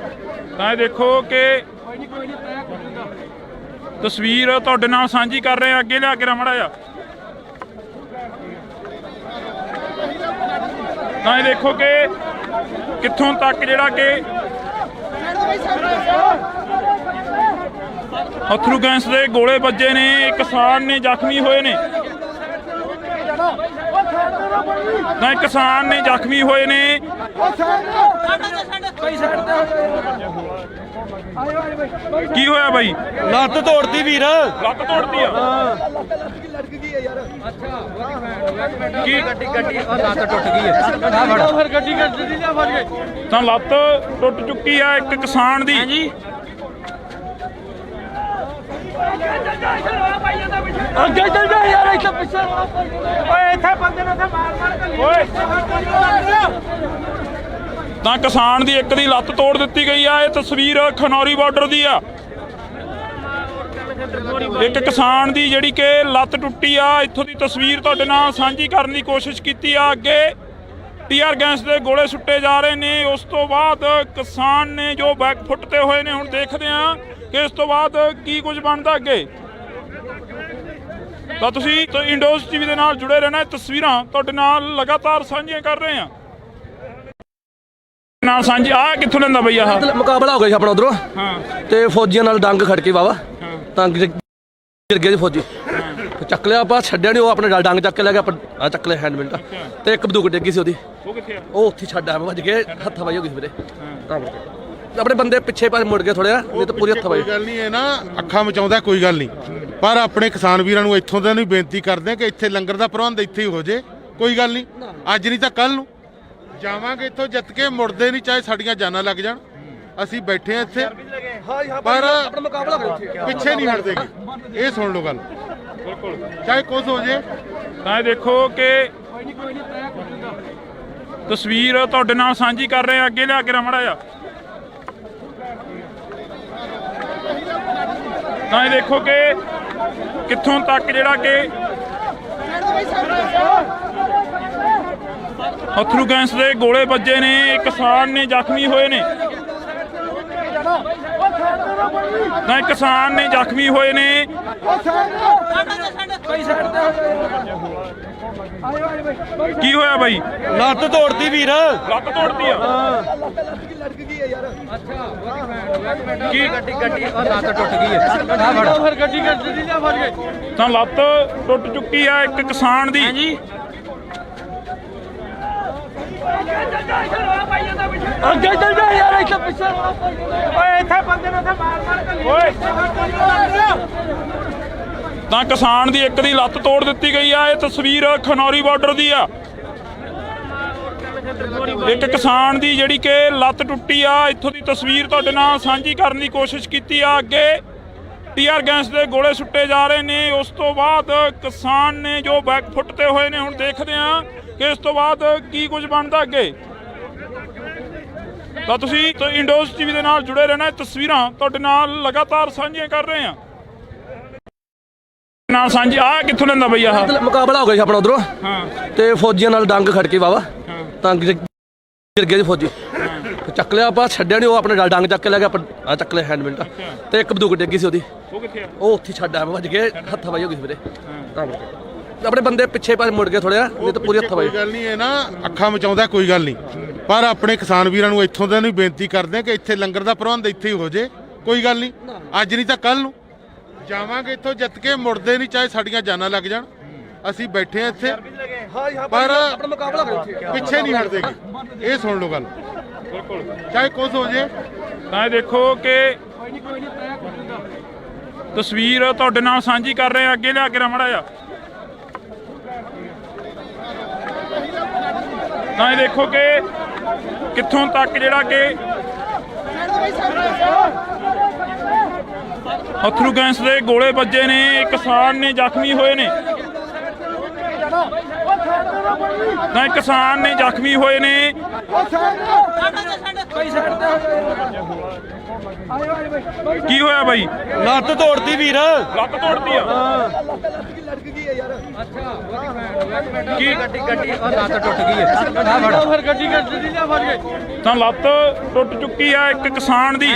ਤਾਂ ਇਹ ਦੇਖੋ ਕਿ ਤਸਵੀਰ ਤੁਹਾਡੇ ਨਾਲ ਸਾਂਝੀ ਕਰ ਰਹੇ ਆ। ਅੱਗੇ ਲਿਆ ਕੇ ਰਮੜਾ ਆ। ਤਾਂ ਇਹ ਦੇਖੋ ਕਿ ਕਿੱਥੋਂ ਤੱਕ ਜਿਹੜਾ ਕਿ ਅਥਰੂ ਗੈਸ ਦੇ ਗੋਲੇ ਵੱਜੇ ਨੇ। ਕਿਸਾਨ ਨੇ ਜ਼ਖਮੀ ਹੋਏ ਨੇ। ਤਾਂ ਕਿਸਾਨ ਨੇ ਜ਼ਖਮੀ ਹੋਏ ਨੇ। ਕੀ ਹੋਇਆ ਬਾਈ? ਲੱਤ ਤੋੜਦੀ ਵੀਰ। ਲੱਤ ਤੋੜਦੀ ਆ? ਕੀ ਗੱਡੀ ਲੱਤ ਟੁੱਟ ਗਈ ਹੈ। ਫਿਰ ਗੱਡੀ ਲਿਆ ਫੜ ਕੇ। ਤਾਂ ਲੱਤ ਟੁੱਟ ਚੁੱਕੀ ਆ ਇੱਕ ਕਿਸਾਨ ਦੀ। ਹਾਂਜੀ ਅੱਗੇ ਚੱਲ ਜਾ ਯਾਰ, ਇੱਥੇ ਪਿੱਛੇ ਓਏ ਇੱਥੇ ਬੰਦੇ ਨੂੰ ਮਾਰ ਕੇ ਓਏ। ਤਾਂ ਕਿਸਾਨ ਦੀ ਇੱਕ ਦੀ ਲੱਤ ਤੋੜ ਦਿੱਤੀ ਗਈ ਆ। ਇਹ ਤਸਵੀਰ ਖਨੌਰੀ ਬਾਰਡਰ ਦੀ ਆ। ਇੱਕ ਕਿਸਾਨ ਦੀ ਜਿਹੜੀ ਕਿ ਲੱਤ ਟੁੱਟੀ ਆ, ਇੱਥੋਂ ਦੀ ਤਸਵੀਰ ਤੁਹਾਡੇ ਨਾਲ ਸਾਂਝੀ ਕਰਨ ਦੀ ਕੋਸ਼ਿਸ਼ ਕੀਤੀ ਆ। ਅੱਗੇ ਟੀਆਰ ਗੈਸ ਦੇ ਗੋਲੇ ਸੁੱਟੇ ਜਾ ਰਹੇ ਨੇ। ਉਸ ਤੋਂ ਬਾਅਦ ਕਿਸਾਨ ਨੇ ਜੋ ਬੈਕ ਫੁੱਟ ਤੇ ਹੋਏ ਨੇ। ਹੁਣ ਦੇਖਦੇ ਆ ਕਿ ਇਸ ਤੋਂ ਬਾਅਦ ਕੀ ਕੁਝ ਬਣਦਾ ਅੱਗੇ। ਤਾਂ ਤੁਸੀਂ ਇੰਡੋਜ਼ ਟੀਵੀ ਦੇ ਨਾਲ ਜੁੜੇ ਰਹਿਣਾ। ਤਸਵੀਰਾਂ ਤੁਹਾਡੇ ਨਾਲ ਲਗਾਤਾਰ ਸਾਂਝੀਆਂ ਕਰ ਰਹੇ ਆ। ਨਾਲ ਸਾਂਝੀ ਆ ਕਿੱਥੋਂ ਲੈਂਦਾ ਬਈ ਆਹ ਮੁਕਾਬਲਾ ਹੋ ਗਿਆ ਸੀ ਆਪਣਾ ਉਧਰੋਂ ਹਾਂ ਤੇ ਫੌਜੀਆਂ ਨਾਲ ਡੰਗ ਖੜ ਕੇ ਵਾਵਾ ਤਾਂ ਗਿਰ ਗਏ ਜੀ ਫੌਜੀ। ਚੱਕ ਲਿਆ ਆਪਾਂ, ਛੱਡਿਆ ਨਹੀਂ। ਉਹ ਆਪਣੇ ਡੰਗ ਚੱਕ ਕੇ ਲੈ ਗਿਆ, ਆਪਾਂ ਚੱਕ ਲਿਆ ਹੈਂਡ ਮਿੰਟ ਤੇ ਇੱਕ ਬੰਦੂਕ ਡਿੱਗੀ ਸੀ ਉਹਦੀ। ਉਹ ਕਿੱਥੇ ਆ? ਉਹ ਉੱਥੇ ਛੱਡ ਆ ਵੱਜ ਕੇ ਹੱਥਾਂ ਪਾਈ ਹੋ ਗਈ ਸੀ ਵੀਰੇ। ਤਾਂ ਕਰਕੇ ਆਪਣੇ ਬੰਦੇ ਪਿੱਛੇ ਪਾਸੇ ਮੁੜ ਗਏ ਥੋੜ੍ਹਾ, ਨਹੀਂ ਤਾਂ ਪੂਰੀ ਹੱਥਾਂ ਪਾਈ। ਕੋਈ ਗੱਲ ਨਹੀਂ, ਇਹ ਨਾ ਅੱਖਾਂ ਮਚਾਉਂਦਾ ਕੋਈ ਗੱਲ ਨਹੀਂ, ਪਰ ਆਪਣੇ ਕਿਸਾਨ ਵੀਰਾਂ ਨੂੰ ਇੱਥੋਂ ਦੇ ਨੂੰ ਬੇਨਤੀ ਕਰਦੇ ਆ ਕਿ ਇੱਥੇ ਲੰਗਰ ਦਾ ਪ੍ਰਬੰਧ ਇੱਥੇ ਹੀ ਹੋ ਜੇ। ਕੋਈ ਗੱਲ ਨਹੀਂ, ਅੱਜ ਨਹੀਂ ਤਾਂ ਕੱਲ ਨੂੰ ਜਾਵਾਂਗੇ ਇੱਥੋਂ ਜਿੱਤ ਕੇ, ਮੁੜਦੇ ਨਹੀਂ ਚਾਹੇ ਸਾਡੀਆਂ ਜਾਨਾਂ ਲੱਗ ਜਾਣ। ਅਸੀਂ ਬੈਠੇ ਆ ਇੱਥੇ, ਪਰ ਆਪਣਾ ਮੁਕਾਬਲਾ ਕਰੋ ਉੱਥੇ। ਪਿੱਛੇ ਨਹੀਂ ਹਟਦੇਗੇ। ਇਹ ਸੁਣ ਲਓ ਗੱਲ, ਬਿਲਕੁਲ ਚਾਹੇ ਕੁਝ ਹੋ ਜੇ। ਤਾਂ ਇਹ ਦੇਖੋ ਕਿ ਤਸਵੀਰ ਤੁਹਾਡੇ ਨਾਲ ਸਾਂਝੀ ਕਰ ਰਹੇ ਆ। ਅੱਗੇ ਲਿਆ ਕੇ ਰਮੜਾ ਆ। ਤਾਂ ਇਹ ਦੇਖੋ ਕਿ ਕਿੱਥੋਂ ਤੱਕ ਜਿਹੜਾ ਕਿ ਅਥਰੂ ਗੈਸ ਦੇ ਗੋਲੇ ਵੱਜੇ ਨੇ। ਕਿਸਾਨ ਨੇ ਜ਼ਖਮੀ ਹੋਏ ਨੇ। ਤਾਂ ਕਿਸਾਨ ਨੇ ਜ਼ਖਮੀ ਹੋਏ ਨੇ। ਕੀ ਹੋਇਆ ਬਾਈ? ਲੱਤ ਤੋੜਦੀ ਵੀਰ। ਲੱਤ ਤੋੜਦੀ ਆ। ਕੀ ਗੱਡੀ ਲੱਤ ਟੁੱਟ ਗਈ ਹੈ। ਫਿਰ ਗੱਡੀ ਲਿਆ ਫੜ ਕੇ। ਤਾਂ ਲੱਤ ਟੁੱਟ ਚੁੱਕੀ ਆ ਇੱਕ ਕਿਸਾਨ ਦੀ। ਅੱਗੇ ਚੱਲ ਜਾ ਯਾਰ, ਇੱਥੇ ਪਿੱਛੇ ਓਏ ਇੱਥੇ ਬੰਦੇ ਨੂੰ ਮਾਰ ਕੇ ਓਏ। ਤਾਂ ਕਿਸਾਨ ਦੀ ਇੱਕ ਦੀ ਲੱਤ ਤੋੜ ਦਿੱਤੀ ਗਈ ਆ। ਇਹ ਤਸਵੀਰ ਖਨੌਰੀ ਬਾਰਡਰ ਦੀ ਆ। ਇੱਕ ਕਿਸਾਨ ਦੀ ਜਿਹੜੀ ਕਿ ਲੱਤ ਟੁੱਟੀ ਆ, ਇੱਥੋਂ ਦੀ ਤਸਵੀਰ ਤੁਹਾਡੇ ਨਾਲ ਸਾਂਝੀ ਕਰਨ ਦੀ ਕੋਸ਼ਿਸ਼ ਕੀਤੀ ਆ। ਅੱਗੇ ਟੀਆਰ ਗੈਸ ਦੇ ਗੋਲੇ ਸੁੱਟੇ ਜਾ ਰਹੇ ਨੇ। ਉਸ ਤੋਂ ਬਾਅਦ ਕਿਸਾਨ ਨੇ ਜੋ ਬੈਕ ਫੁੱਟ ਤੇ ਹੋਏ ਨੇ। ਹੁਣ ਦੇਖਦੇ ਆ ਕਿ ਇਸ ਤੋਂ ਬਾਅਦ ਕੀ ਕੁਝ ਬਣਦਾ ਅੱਗੇ। ਤਾਂ ਤੁਸੀਂ ਇੰਡੋਜ਼ ਟੀਵੀ ਦੇ ਨਾਲ ਜੁੜੇ ਰਹਿਣਾ। ਤਸਵੀਰਾਂ ਤੁਹਾਡੇ ਨਾਲ ਲਗਾਤਾਰ ਸਾਂਝੀਆਂ ਕਰ ਰਹੇ ਆ। ਨਾਲ ਸਾਂਝੀ ਆ ਕਿੱਥੋਂ ਲੈਂਦਾ ਬਈ ਆਹ ਮੁਕਾਬਲਾ ਹੋ ਗਿਆ ਸੀ ਆਪਣਾ ਉਧਰੋਂ ਹਾਂ ਤੇ ਫੌਜੀਆਂ ਨਾਲ ਡੰਗ ਖੜ ਕੇ ਵਾਵਾ ਤਾਂ ਗਿਰ ਗਏ ਜੀ ਫੌਜੀ। ਚੱਕ ਲਿਆ ਆਪਾਂ, ਛੱਡਿਆ ਨਹੀਂ। ਉਹ ਆਪਣੇ ਡੰਗ ਚੱਕ ਕੇ ਲੈ ਗਿਆ, ਆਪਾਂ ਚੱਕ ਲਿਆ ਹੈਂਡ ਮਿੰਟ ਤੇ ਇੱਕ ਬੰਦੂਕ ਡਿੱਗੀ ਸੀ ਉਹਦੀ। ਉਹ ਕਿੱਥੇ ਆ? ਉਹ ਉੱਥੇ ਛੱਡ ਆ ਵੱਜ ਕੇ ਹੱਥਾਂ ਪਾਈ ਹੋ ਗਈ ਸੀ ਵੀਰੇ। ਤਾਂ ਕਰਕੇ ਆਪਣੇ ਬੰਦੇ ਪਿੱਛੇ ਪਾਸੇ ਮੁੜ ਗਏ ਥੋੜ੍ਹਾ, ਨਹੀਂ ਤਾਂ ਪੂਰੀ ਹੱਥਾਂ ਪਾਈ। ਕੋਈ ਗੱਲ ਨਹੀਂ, ਇਹ ਨਾ ਅੱਖਾਂ ਮਚਾਉਂਦਾ ਕੋਈ ਗੱਲ ਨਹੀਂ, ਪਰ ਆਪਣੇ ਕਿਸਾਨ ਵੀਰਾਂ ਨੂੰ ਇੱਥੋਂ ਦੇ ਨੂੰ ਬੇਨਤੀ ਕਰਦੇ ਆ ਕਿ ਇੱਥੇ ਲੰਗਰ ਦਾ ਪ੍ਰਬੰਧ ਇੱਥੇ ਹੀ ਹੋ ਜੇ। ਕੋਈ ਗੱਲ ਨਹੀਂ, ਅੱਜ ਨਹੀਂ ਤਾਂ ਕੱਲ ਨੂੰ ਜਾਵਾਂਗੇ ਇੱਥੋਂ ਜਿੱਤ ਕੇ, ਮੁੜਦੇ ਨਹੀਂ ਚਾਹੇ ਸਾਡੀਆਂ ਜਾਨਾਂ ਲੱਗ ਜਾਣ। ਅਸੀਂ ਬੈਠੇ ਆ ਇੱਥੇ, ਪਰ ਆਪਣਾ ਮੁਕਾਬਲਾ ਕਰੋ ਉੱਥੇ। ਪਿੱਛੇ ਨਹੀਂ ਹਟਦੇਗੇ। ਇਹ ਸੁਣ ਲਓ ਗੱਲ, ਬਿਲਕੁਲ ਚਾਹੇ ਕੁਝ ਹੋ ਜੇ। ਤਾਂ ਇਹ ਦੇਖੋ ਕਿ ਤਸਵੀਰ ਤੁਹਾਡੇ ਨਾਲ ਸਾਂਝੀ ਕਰ ਰਹੇ ਆ। ਅੱਗੇ ਲਿਆ ਕੇ ਰਮੜਾ ਆ। ਤਾਂ ਇਹ ਦੇਖੋ ਕਿ ਕਿੱਥੋਂ ਤੱਕ ਜਿਹੜਾ ਕਿ ਅਥਰੂ ਗੈਸ ਦੇ ਗੋਲੇ ਵੱਜੇ ਨੇ। ਕਿਸਾਨ ਨੇ ਜ਼ਖਮੀ ਹੋਏ ਨੇ। ਤਾਂ ਕਿਸਾਨ ਨੇ ਜ਼ਖਮੀ ਹੋਏ ਨੇ। ਕੀ ਹੋਇਆ ਬਾਈ? ਲੱਤ ਤੋੜਦੀ ਵੀਰ। ਲੱਤ ਤੋੜਦੀ ਆ। ਕੀ ਗੱਡੀ ਲੱਤ ਟੁੱਟ ਗਈ ਹੈ। ਫਿਰ ਗੱਡੀ ਲਿਆ ਫੜ ਕੇ। ਤਾਂ ਲੱਤ ਟੁੱਟ ਚੁੱਕੀ ਆ ਇੱਕ ਕਿਸਾਨ ਦੀ।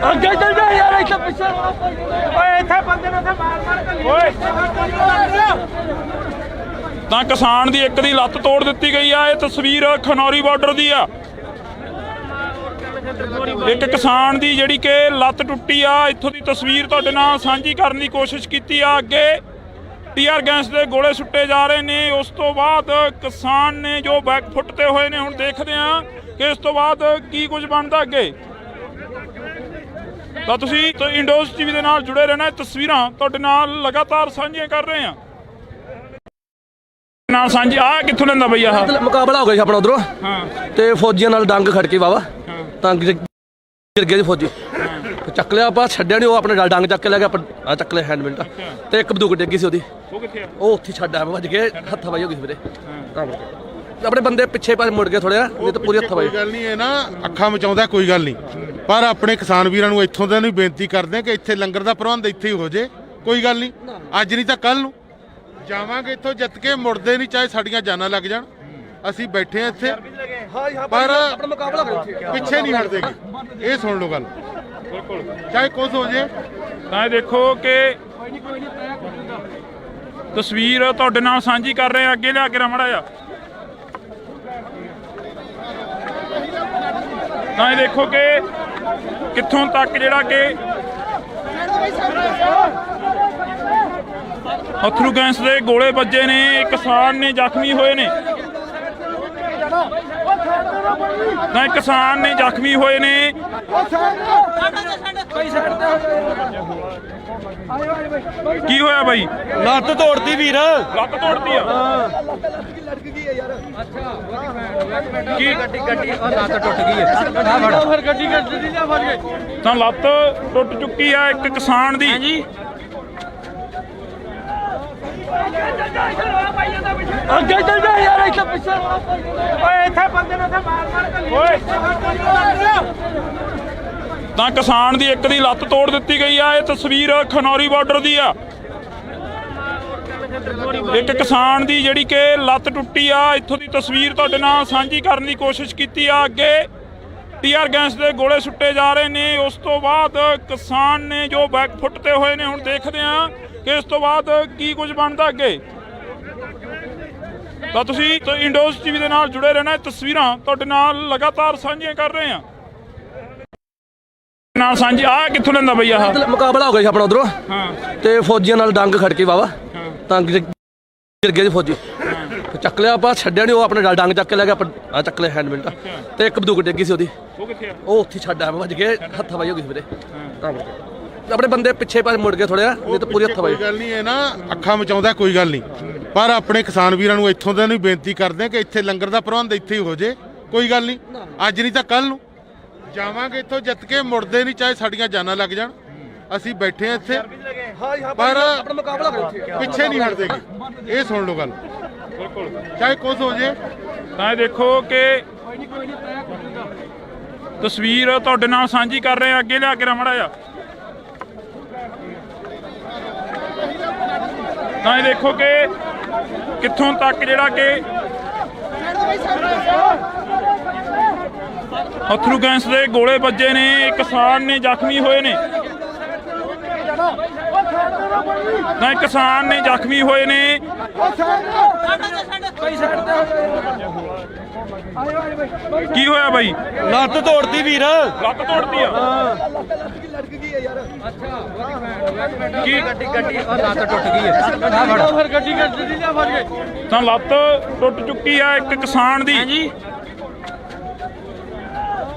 ਅੱਗੇ ਚੱਲ ਜਾ ਯਾਰ, ਇੱਥੇ ਪਿੱਛੇ ਓਏ ਇੱਥੇ ਬੰਦੇ ਨੂੰ ਮਾਰ ਕੇ ਓਏ। ਤਾਂ ਕਿਸਾਨ ਦੀ ਇੱਕ ਦੀ ਲੱਤ ਤੋੜ ਦਿੱਤੀ ਗਈ ਆ। ਇਹ ਤਸਵੀਰ ਖਨੌਰੀ ਬਾਰਡਰ ਦੀ ਆ। ਇੱਕ ਕਿਸਾਨ ਦੀ ਜਿਹੜੀ ਕਿ ਲੱਤ ਟੁੱਟੀ ਆ, ਇੱਥੋਂ ਦੀ ਤਸਵੀਰ ਤੁਹਾਡੇ ਨਾਲ ਸਾਂਝੀ ਕਰਨ ਦੀ ਕੋਸ਼ਿਸ਼ ਕੀਤੀ ਆ। ਅੱਗੇ ਟੀਆਰ ਗੈਸ ਦੇ ਗੋਲੇ ਸੁੱਟੇ ਜਾ ਰਹੇ ਨੇ। ਉਸ ਤੋਂ ਬਾਅਦ ਕਿਸਾਨ ਨੇ ਜੋ ਬੈਕ ਫੁੱਟ ਤੇ ਹੋਏ ਨੇ। ਹੁਣ ਦੇਖਦੇ ਆ ਕਿ ਇਸ ਤੋਂ ਬਾਅਦ ਕੀ ਕੁਝ ਬਣਦਾ ਅੱਗੇ। ਤਾਂ ਤੁਸੀਂ ਇੰਡੋਜ਼ ਟੀਵੀ ਦੇ ਨਾਲ ਜੁੜੇ ਰਹਿਣਾ। ਤਸਵੀਰਾਂ ਤੁਹਾਡੇ ਨਾਲ ਲਗਾਤਾਰ ਸਾਂਝੀਆਂ ਕਰ ਰਹੇ ਆ। ਨਾਲ ਸਾਂਝੀ ਆ ਕਿੱਥੋਂ ਲੈਂਦਾ ਬਈ ਆਹ ਮੁਕਾਬਲਾ ਹੋ ਗਿਆ ਸੀ ਆਪਣਾ ਉਧਰੋਂ ਹਾਂ ਤੇ ਫੌਜੀਆਂ ਨਾਲ ਡੰਗ ਖੜ ਕੇ ਵਾਵਾ ਤਾਂ ਗਿਰ ਗਏ ਜੀ ਫੌਜੀ। ਚੱਕ ਲਿਆ ਆਪਾਂ ਛੱਡਿਆ ਨਹੀਂ ਉਹ ਆਪਣੇ ਡੰਗ ਚੱਕ ਕੇ ਲੈ ਗਿਆ ਆ ਚੱਕ ਲਿਆ ਹੈਂਡ ਮਿੰਟ ਤੇ ਇੱਕ ਬੰਦੂਕ ਡਿੱਗੀ ਸੀ ਉਹਦੀ ਉਹ ਕਿੱਥੇ ਆ? ਉਹ ਉੱਥੇ ਛੱਡ ਆ ਵੱਜ ਕੇ ਹੱਥਾਂ ਪਾਈ ਹੋ ਗਈ ਸੀ ਵੀਰੇ ਤਾਂ ਕਰਕੇ। ਆਪਣੇ ਬੰਦੇ ਪਿੱਛੇ ਪਾਸੇ ਮੁੜ ਗਏ ਥੋੜ੍ਹਾ ਨਹੀਂ ਤਾਂ ਪੂਰੀ ਹੱਥਾਂ ਪਾਈ। ਕੋਈ ਗੱਲ ਨਹੀਂ, ਇਹ ਨਾ ਅੱਖਾਂ ਮਚਾਉਂਦਾ ਕੋਈ ਗੱਲ ਨਹੀਂ, ਪਰ ਆਪਣੇ ਕਿਸਾਨ ਵੀਰਾਂ ਨੂੰ ਇੱਥੋਂ ਦੇ ਨੂੰ ਬੇਨਤੀ ਕਰਦੇ ਕਿ ਇੱਥੇ ਲੰਗਰ ਦਾ ਪ੍ਰਬੰਧ ਇੱਥੇ ਹੀ ਹੋ ਜੇ। ਕੋਈ ਗੱਲ ਨਹੀਂ, ਅੱਜ ਨਹੀਂ ਤਾਂ ਕੱਲ ਨੂੰ ਜਾਵਾਂਗੇ ਇੱਥੋਂ ਜਿੱਤ ਕੇ, ਮੁੜਦੇ ਨਹੀਂ ਚਾਹੇ ਸਾਡੀਆਂ ਜਾਨਾਂ ਲੱਗ ਜਾਣ। ਅਸੀਂ ਬੈਠੇ ਆ ਇੱਥੇ ਪਰ ਆਪਣਾ ਮੁਕਾਬਲਾ ਕਰੋ ਪਿੱਛੇ ਨਹੀਂ ਹਟਦੇਗੇ। ਇਹ ਸੁਣ ਲਓ ਗੱਲ, ਬਿਲਕੁਲ। ਚਾਹੇ ਕੁਝ ਹੋ ਜੇ। ਤਾਂ ਇਹ ਦੇਖੋ ਕਿ ਤਸਵੀਰ ਤੁਹਾਡੇ ਨਾਲ ਸਾਂਝੀ ਕਰ ਰਹੇ ਆ, ਅੱਗੇ ਲਿਆ ਕੇ ਰਮੜਾ ਆ। ਤਾਂ ਇਹ ਦੇਖੋ ਕਿ ਕਿੱਥੋਂ ਤੱਕ ਜਿਹੜਾ ਕਿ ਅਥਰੂ ਗੈਸ ਦੇ ਗੋਲੇ ਵੱਜੇ ਨੇ, ਕਿਸਾਨ ਨੇ ਜ਼ਖਮੀ ਹੋਏ ਨੇ। ਤਾਂ ਕਿਸਾਨ ਨੇ ਜ਼ਖਮੀ ਹੋਏ ਨੇ। ਕੀ ਹੋਇਆ ਬਾਈ? ਲੱਤ ਤੋੜਦੀ ਵੀਰ। ਲੱਤ ਤੋੜਦੀ ਆ? ਕੀ ਗੱਡੀ ਲੱਤ ਟੁੱਟ ਗਈ ਹੈ। ਫਿਰ ਗੱਡੀ ਗੱਡੀ ਲਿਆ ਫੜ ਕੇ। ਤਾਂ ਲੱਤ ਟੁੱਟ ਚੁੱਕੀ ਆ ਇੱਕ ਕਿਸਾਨ ਦੀ। ਹਾਂਜੀ ਅੱਗੇ ਚੱਲ ਜਾ ਯਾਰ, ਇੱਥੇ ਪਿੱਛੇ ਓਏ ਇੱਥੇ ਬੰਦੇ ਨੂੰ ਉੱਥੇ ਮਾਰ ਕੇ ਓਏ। ਤਾਂ ਕਿਸਾਨ ਦੀ ਇੱਕ ਦੀ ਲੱਤ ਤੋੜ ਦਿੱਤੀ ਗਈ ਆ। ਇਹ ਤਸਵੀਰ ਖਨੌਰੀ ਬਾਰਡਰ ਦੀ ਆ। ਇੱਕ ਕਿਸਾਨ ਦੀ ਜਿਹੜੀ ਕਿ ਲੱਤ ਟੁੱਟੀ ਆ, ਇੱਥੋਂ ਦੀ ਤਸਵੀਰ ਤੁਹਾਡੇ ਨਾਲ ਸਾਂਝੀ ਕਰਨ ਦੀ ਕੋਸ਼ਿਸ਼ ਕੀਤੀ ਆ। ਅੱਗੇ ਟੀਆਰ ਗੈਸ ਦੇ ਗੋਲੇ ਸੁੱਟੇ ਜਾ ਰਹੇ ਨੇ। ਉਸ ਤੋਂ ਬਾਅਦ ਕਿਸਾਨ ਨੇ ਜੋ ਬੈਕ ਫੁੱਟ ਤੇ ਹੋਏ ਨੇ। ਹੁਣ ਦੇਖਦੇ ਆ ਕਿ ਇਸ ਤੋਂ ਬਾਅਦ ਕੀ ਕੁਝ ਬਣਦਾ ਅੱਗੇ। ਤਾਂ ਤੁਸੀਂ ਇੰਡੋਜ਼ ਟੀਵੀ ਦੇ ਨਾਲ ਜੁੜੇ ਰਹਿਣਾ। ਤਸਵੀਰਾਂ ਤੁਹਾਡੇ ਨਾਲ ਲਗਾਤਾਰ ਸਾਂਝੀਆਂ ਕਰ ਰਹੇ ਆ। ਨਾਲ ਸਾਂਝੀ ਆ ਕਿੱਥੋਂ ਲੈਂਦਾ ਬਈ ਆਹ? ਮੁਕਾਬਲਾ ਹੋ ਗਿਆ ਸੀ ਆਪਣਾ ਉਧਰੋਂ ਹਾਂ ਤੇ ਫੌਜੀਆਂ ਨਾਲ ਡੰਗ ਖੜ ਕੇ ਵਾਵਾ ਤਾਂ ਗਿਰ ਗਏ ਸੀ ਫੌਜੀ। ਚੱਕ ਲਿਆ ਆਪਾਂ ਛੱਡਿਆ ਨਹੀਂ ਉਹ ਆਪਣੇ ਡੰਗ ਚੱਕ ਕੇ ਲੈ ਗਿਆ ਆ ਚੱਕ ਲਿਆ ਹੈਂਡ ਮਿੰਟ ਤੇ ਇੱਕ ਬੰਦੂਕ ਡਿੱਗੀ ਸੀ ਉਹਦੀ ਉਹ ਕਿੱਥੇ ਆ? ਉਹ ਉੱਥੇ ਛੱਡ ਆ ਵੱਜ ਕੇ ਹੱਥਾਂ ਪਾਈ ਹੋ ਗਈ ਸੀ ਵੀਰੇ ਤਾਂ ਕਰਕੇ। ਆਪਣੇ ਬੰਦੇ ਪਿੱਛੇ ਪਾਸੇ ਮੁੜ ਗਏ ਥੋੜ੍ਹਾ ਨਹੀਂ ਤਾਂ ਪੂਰੀ ਹੱਥਾਂ ਪਾਈ। ਕੋਈ ਗੱਲ ਨਹੀਂ, ਇਹ ਨਾ ਅੱਖਾਂ ਮਚਾਉਂਦਾ ਕੋਈ ਗੱਲ ਨਹੀਂ, ਪਰ ਆਪਣੇ ਕਿਸਾਨ ਵੀਰਾਂ ਨੂੰ ਇੱਥੋਂ ਦੇ ਨੂੰ ਬੇਨਤੀ ਕਰਦੇ ਕਿ ਇੱਥੇ ਲੰਗਰ ਦਾ ਪ੍ਰਬੰਧ ਇੱਥੇ ਹੀ ਹੋ ਜੇ। ਕੋਈ ਗੱਲ ਨਹੀਂ, ਅੱਜ ਨਹੀਂ ਤਾਂ ਕੱਲ ਨੂੰ ਜਾਵਾਂਗੇ ਇੱਥੋਂ ਜਿੱਤ ਕੇ, ਮੁੜਦੇ ਨਹੀਂ ਚਾਹੇ ਸਾਡੀਆਂ ਜਾਨਾਂ ਲੱਗ ਜਾਣ। ਅਸੀਂ ਬੈਠੇ ਆ ਇੱਥੇ ਪਰ ਆਪਣਾ ਮੁਕਾਬਲਾ ਕਰੋ ਪਿੱਛੇ ਨਹੀਂ ਹਟਦੇਗੇ। ਇਹ ਸੁਣ ਲਓ ਗੱਲ, ਬਿਲਕੁਲ। ਚਾਹੇ ਕੁਝ ਹੋ ਜੇ। ਤਾਂ ਇਹ ਦੇਖੋ ਕਿ ਤਸਵੀਰ ਤੁਹਾਡੇ ਨਾਲ ਸਾਂਝੀ ਕਰ ਰਹੇ ਆ। ਅੱਗੇ ਲਿਆ ਕੇ ਰਮੜਾ ਆ। ਤਾਂ ਇਹ ਦੇਖੋ ਕਿ ਕਿੱਥੋਂ ਤੱਕ ਜਿਹੜਾ ਕਿ ਅਥਰੂ ਗੈਸ ਦੇ ਗੋਲੇ ਵੱਜੇ ਨੇ। ਕਿਸਾਨ ਨੇ ਜ਼ਖਮੀ ਹੋਏ ਨੇ। ਤਾਂ ਕਿਸਾਨ ਨੇ ਜ਼ਖਮੀ ਹੋਏ ਨੇ। ਕੀ ਹੋਇਆ ਬਾਈ? ਲੱਤ ਤੋੜਦੀ ਵੀਰ। ਲੱਤ ਤੋੜਦੀ ਆ? ਕੀ ਗੱਡੀ ਲੱਤ ਟੁੱਟ ਗਈ ਹੈ। ਫਿਰ ਗੱਡੀ ਗੱਡੀ ਲਿਆ ਫੜ ਕੇ। ਤਾਂ ਲੱਤ ਟੁੱਟ ਚੁੱਕੀ ਆ ਇੱਕ ਕਿਸਾਨ ਦੀ। ਹਾਂਜੀ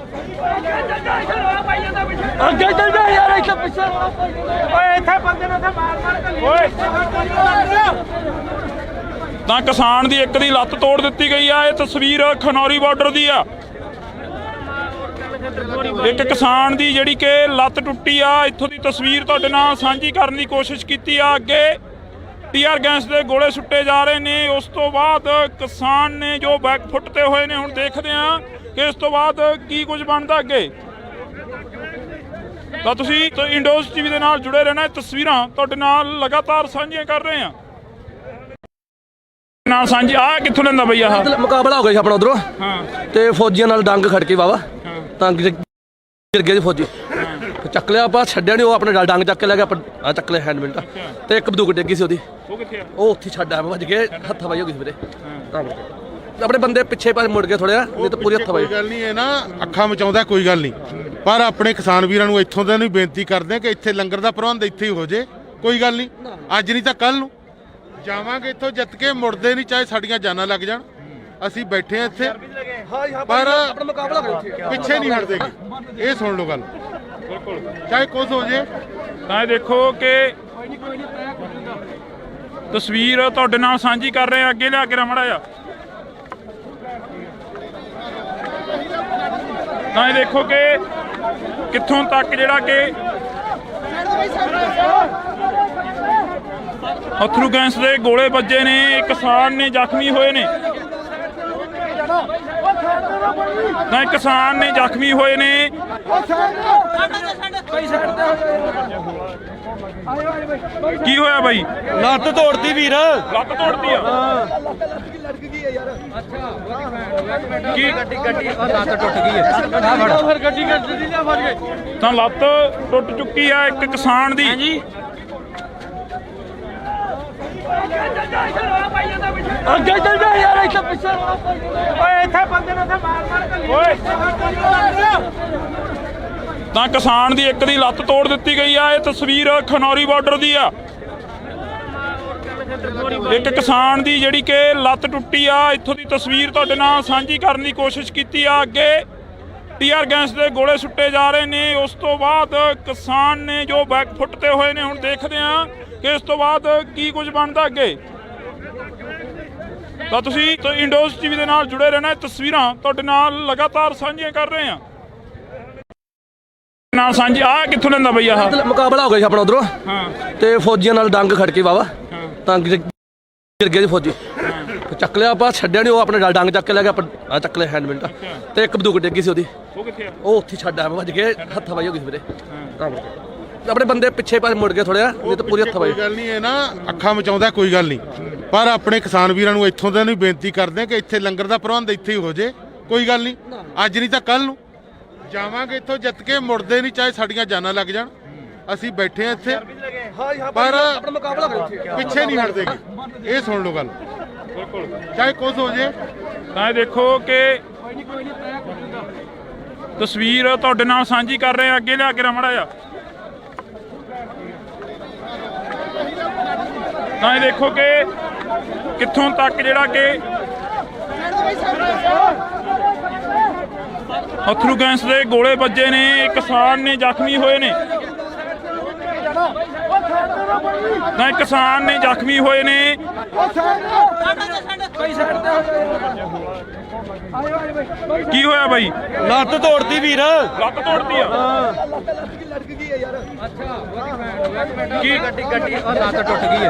ਅੱਗੇ ਚੱਲ ਜਾ ਯਾਰ, ਇੱਥੇ ਪਿੱਛੇ ਓਏ ਇੱਥੇ ਬੰਦੇ ਨੂੰ ਉੱਥੇ ਮਾਰ ਕੇ ਓਏ। ਤਾਂ ਕਿਸਾਨ ਦੀ ਇੱਕ ਦੀ ਲੱਤ ਤੋੜ ਦਿੱਤੀ ਗਈ ਆ। ਇਹ ਤਸਵੀਰ ਖਨੌਰੀ ਬਾਰਡਰ ਦੀ ਆ। ਇੱਕ ਕਿਸਾਨ ਦੀ ਜਿਹੜੀ ਕਿ ਲੱਤ ਟੁੱਟੀ ਆ, ਇੱਥੋਂ ਦੀ ਤਸਵੀਰ ਤੁਹਾਡੇ ਨਾਲ ਸਾਂਝੀ ਕਰਨ ਦੀ ਕੋਸ਼ਿਸ਼ ਕੀਤੀ ਆ। ਅੱਗੇ ਟੀਆਰ ਗੈਸ ਦੇ ਗੋਲੇ ਸੁੱਟੇ ਜਾ ਰਹੇ ਨੇ। ਉਸ ਤੋਂ ਬਾਅਦ ਕਿਸਾਨ ਨੇ ਜੋ ਬੈਕ ਫੁੱਟ ਤੇ ਹੋਏ ਨੇ। ਹੁਣ ਦੇਖਦੇ ਆ ਕਿ ਇਸ ਤੋਂ ਬਾਅਦ ਕੀ ਕੁਝ ਬਣਦਾ ਅੱਗੇ। ਤਾਂ ਤੁਸੀਂ ਇੰਡੋਜ਼ ਟੀਵੀ ਦੇ ਨਾਲ ਜੁੜੇ ਰਹਿਣਾ। ਤਸਵੀਰਾਂ ਤੁਹਾਡੇ ਨਾਲ ਲਗਾਤਾਰ ਸਾਂਝੀਆਂ ਕਰ ਰਹੇ ਆ। ਨਾਲ ਸਾਂਝੀ ਆ ਕਿੱਥੋਂ ਲੈਂਦਾ ਬਈ ਆਹ? ਮੁਕਾਬਲਾ ਹੋ ਗਿਆ ਸੀ ਆਪਣਾ ਉਧਰੋਂ ਹਾਂ ਤੇ ਫੌਜੀਆਂ ਨਾਲ ਡੰਗ ਖੜ ਕੇ ਵਾਵਾ ਤਾਂ ਗਿਰ ਗਏ ਸੀ ਫੌਜੀ। ਚੱਕ ਲਿਆ ਆਪਾਂ ਛੱਡਿਆ ਨਹੀਂ ਉਹ ਆਪਣੇ ਡੰਗ ਚੱਕ ਕੇ ਲੈ ਗਿਆ ਆ ਚੱਕ ਲਿਆ ਹੈਂਡ ਮਿੰਟ ਤੇ ਇੱਕ ਬੰਦੂਕ ਡਿੱਗੀ ਸੀ ਉਹਦੀ ਉਹ ਕਿੱਥੇ ਆ? ਉਹ ਉੱਥੇ ਛੱਡ ਆ ਵੱਜ ਕੇ ਹੱਥਾਂ ਪਾਈ ਹੋ ਗਈ ਸੀ ਵੀਰੇ ਤਾਂ ਕਰਕੇ। ਆਪਣੇ ਬੰਦੇ ਪਿੱਛੇ ਪਾਸੇ ਮੁੜ ਗਏ ਥੋੜ੍ਹਾ ਨਹੀਂ ਤਾਂ ਪੂਰੀ ਹੱਥਾਂ ਪਾਈ। ਕੋਈ ਗੱਲ ਨਹੀਂ, ਇਹ ਨਾ ਅੱਖਾਂ ਮਚਾਉਂਦਾ ਕੋਈ ਗੱਲ ਨਹੀਂ, ਪਰ ਆਪਣੇ ਕਿਸਾਨ ਵੀਰਾਂ ਨੂੰ ਇੱਥੋਂ ਦੇ ਨੂੰ ਬੇਨਤੀ ਕਰਦੇ ਕਿ ਇੱਥੇ ਲੰਗਰ ਦਾ ਪ੍ਰਬੰਧ ਇੱਥੇ ਹੀ ਹੋ ਜੇ। ਕੋਈ ਗੱਲ ਨਹੀਂ, ਅੱਜ ਨਹੀਂ ਤਾਂ ਕੱਲ ਨੂੰ ਜਾਵਾਂਗੇ ਇੱਥੋਂ ਜਿੱਤ ਕੇ, ਮੁੜਦੇ ਨਹੀਂ ਚਾਹੇ ਸਾਡੀਆਂ ਜਾਨਾਂ ਲੱਗ ਜਾਣ। ਅਸੀਂ ਬੈਠੇ ਆ ਇੱਥੇ ਪਰ ਆਪਣਾ ਮੁਕਾਬਲਾ ਕਰੋ ਪਿੱਛੇ ਨਹੀਂ ਹਟਦੇਗੇ। ਇਹ ਸੁਣ ਲਓ ਗੱਲ, ਬਿਲਕੁਲ। ਚਾਹੇ ਕੁਝ ਹੋ ਜੇ। ਤਾਂ ਇਹ ਦੇਖੋ ਕਿ ਤਸਵੀਰ ਤੁਹਾਡੇ ਨਾਲ ਸਾਂਝੀ ਕਰ ਰਹੇ ਆ। ਅੱਗੇ ਲਿਆ ਕੇ ਰਮੜਾ ਆ। ਤਾਂ ਇਹ ਦੇਖੋ ਕਿ ਕਿੱਥੋਂ ਤੱਕ ਜਿਹੜਾ ਕਿ ਅਥਰੂ ਗੈਸ ਦੇ ਗੋਲੇ ਵੱਜੇ ਨੇ, ਕਿਸਾਨ ਨੇ ਜ਼ਖਮੀ ਹੋਏ ਨੇ। ਤਾਂ ਕਿਸਾਨ ਨੇ ਜ਼ਖਮੀ ਹੋਏ ਨੇ। ਕੀ ਹੋਇਆ ਬਾਈ? ਲੱਤ ਤੋੜਦੀ ਵੀਰ, ਲੱਤ ਤੋੜਦੀ ਆ। ਕੀ ਗੱਡੀ ਲੱਤ ਟੁੱਟ ਗਈ ਹੈ। ਫਿਰ ਗੱਡੀ ਕੱਢੀ ਲਿਆ ਫੜ ਕੇ। ਤਾਂ ਲੱਤ ਟੁੱਟ ਚੁੱਕੀ ਆ ਇੱਕ ਕਿਸਾਨ ਦੀ। ਅੱਗੇ ਚੱਲ ਜਾ ਯਾਰ, ਇੱਥੇ ਪਿੱਛੇ ਓਏ ਇੱਥੇ ਬੰਦੇ ਨੂੰ ਮਾਰ ਕੇ ਓਏ। ਤਾਂ ਕਿਸਾਨ ਦੀ ਇੱਕ ਦੀ ਲੱਤ ਤੋੜ ਦਿੱਤੀ ਗਈ ਆ। ਇਹ ਤਸਵੀਰ ਖਨੌਰੀ ਬਾਰਡਰ ਦੀ ਆ। ਇੱਕ ਕਿਸਾਨ ਦੀ ਜਿਹੜੀ ਕਿ ਲੱਤ ਟੁੱਟੀ ਆ, ਇੱਥੋਂ ਦੀ ਤਸਵੀਰ ਤੁਹਾਡੇ ਨਾਲ ਸਾਂਝੀ ਕਰਨ ਦੀ ਕੋਸ਼ਿਸ਼ ਕੀਤੀ ਆ। ਅੱਗੇ ਟੀਆਰ ਗੈਸ ਦੇ ਗੋਲੇ ਸੁੱਟੇ ਜਾ ਰਹੇ ਨੇ। ਉਸ ਤੋਂ ਬਾਅਦ ਕਿਸਾਨ ਨੇ ਜੋ ਬੈਕ ਫੁੱਟ ਤੇ ਹੋਏ ਨੇ। ਹੁਣ ਦੇਖਦੇ ਆ ਕਿ ਇਸ ਤੋਂ ਬਾਅਦ ਕੀ ਕੁਝ ਬਣਦਾ ਅੱਗੇ। ਤਾਂ ਤੁਸੀਂ ਇੰਡੋਜ਼ ਟੀਵੀ ਦੇ ਨਾਲ ਜੁੜੇ ਰਹਿਣਾ। ਤਸਵੀਰਾਂ ਤੁਹਾਡੇ ਨਾਲ ਲਗਾਤਾਰ ਸਾਂਝੀਆਂ ਕਰ ਰਹੇ ਆ। ਨਾਲ ਸਾਂਝੀ ਆ ਕਿੱਥੋਂ ਲੈਂਦਾ ਬਈ? ਆਹ ਮੁਕਾਬਲਾ ਹੋ ਗਿਆ ਸੀ ਆਪਣਾ ਉਧਰੋਂ, ਹਾਂ ਤੇ ਫੌਜੀਆਂ ਨਾਲ ਡੰਗ ਖੜ ਕੇ ਵਾਵਾ ਤਾਂ ਗਿਰ ਗਏ ਜੀ ਫੌਜੀ। ਚੱਕ ਲਿਆ ਆਪਾਂ, ਛੱਡਿਆ ਨਹੀਂ। ਉਹ ਆਪਣੇ ਡੰਗ ਚੱਕ ਕੇ ਲੈ ਗਿਆ, ਆਪਾਂ ਚੱਕ ਲਿਆ ਹੈਂਡ ਮਿੰਟ। ਤੇ ਇੱਕ ਬੰਦੂਕ ਡਿੱਗੀ ਸੀ ਉਹਦੀ, ਉਹ ਕਿੱਥੇ ਆ? ਉਹ ਉੱਥੇ ਛੱਡ ਆਇਆ। ਵੱਜ ਕੇ ਹੱਥਾਂ ਪਾਈ ਹੋ ਗਈ ਸੀ ਵੀਰੇ। ਆਪਣੇ ਬੰਦੇ ਪਿੱਛੇ ਪਾਸੇ ਮੁੜ ਗਏ ਥੋੜ੍ਹਾ, ਨਹੀਂ ਤਾਂ ਪੂਰੀ ਹੱਥਾਂ ਪਾਈ। ਕੋਈ ਗੱਲ ਨਹੀਂ, ਇਹ ਨਾ ਅੱਖਾਂ ਮਚਾਉਂਦਾ ਕੋਈ ਗੱਲ ਨਹੀਂ, ਪਰ ਆਪਣੇ ਕਿਸਾਨ ਵੀਰਾਂ ਨੂੰ ਇੱਥੋਂ ਦੇ ਨੂੰ ਬੇਨਤੀ ਕਰਦੇ ਕਿ ਇੱਥੇ ਲੰਗਰ ਦਾ ਪ੍ਰਬੰਧ ਇੱਥੇ ਹੀ ਹੋ ਜੇ। ਕੋਈ ਗੱਲ ਨਹੀਂ, ਅੱਜ ਨਹੀਂ ਤਾਂ ਕੱਲ ਨੂੰ ਜਾਵਾਂਗੇ ਇੱਥੋਂ ਜਿੱਤ ਕੇ, ਮੁੜਦੇ ਨਹੀਂ ਚਾਹੇ ਸਾਡੀਆਂ ਜਾਨਾਂ ਲੱਗ ਜਾਣ। ਅਸੀਂ ਬੈਠੇ ਆ ਇੱਥੇ, ਪਰ ਆਪਣਾ ਮੁਕਾਬਲਾ ਕਰੋ ਇੱਥੇ। ਪਿੱਛੇ ਨਹੀਂ ਹਟਦੇਗੇ। ਇਹ ਸੁਣ ਲਓ ਗੱਲ, ਚਾਹੇ ਕੁਝ ਹੋ ਜੇ। ਤਾਂ ਇਹ ਦੇਖੋ ਕਿ ਤਸਵੀਰ ਤੁਹਾਡੇ ਨਾਲ ਸਾਂਝੀ ਕਰ ਰਹੇ ਆ। ਅੱਗੇ ਲਿਆ ਕੇ ਰਮੜਾ ਆ। ਤਾਂ ਇਹ ਦੇਖੋ ਕਿ ਕਿੱਥੋਂ ਤੱਕ ਜਿਹੜਾ ਕਿ ਅਥਰੂ ਗੈਸ ਦੇ ਗੋਲੇ ਵੱਜੇ ਨੇ। ਕਿਸਾਨ ਨੇ ਜ਼ਖਮੀ ਹੋਏ ਨੇ। ਤਾਂ ਕਿਸਾਨ ਨੇ ਜ਼ਖਮੀ ਹੋਏ ਨੇ। ਕੀ ਹੋਇਆ ਬਾਈ? ਲੱਤ ਤੋੜਦੀ ਵੀਰ, ਲੱਤ ਤੋੜਦੀ ਆ। ਕੀ ਗੱਡੀ ਲੱਤ ਟੁੱਟ ਗਈ ਹੈ।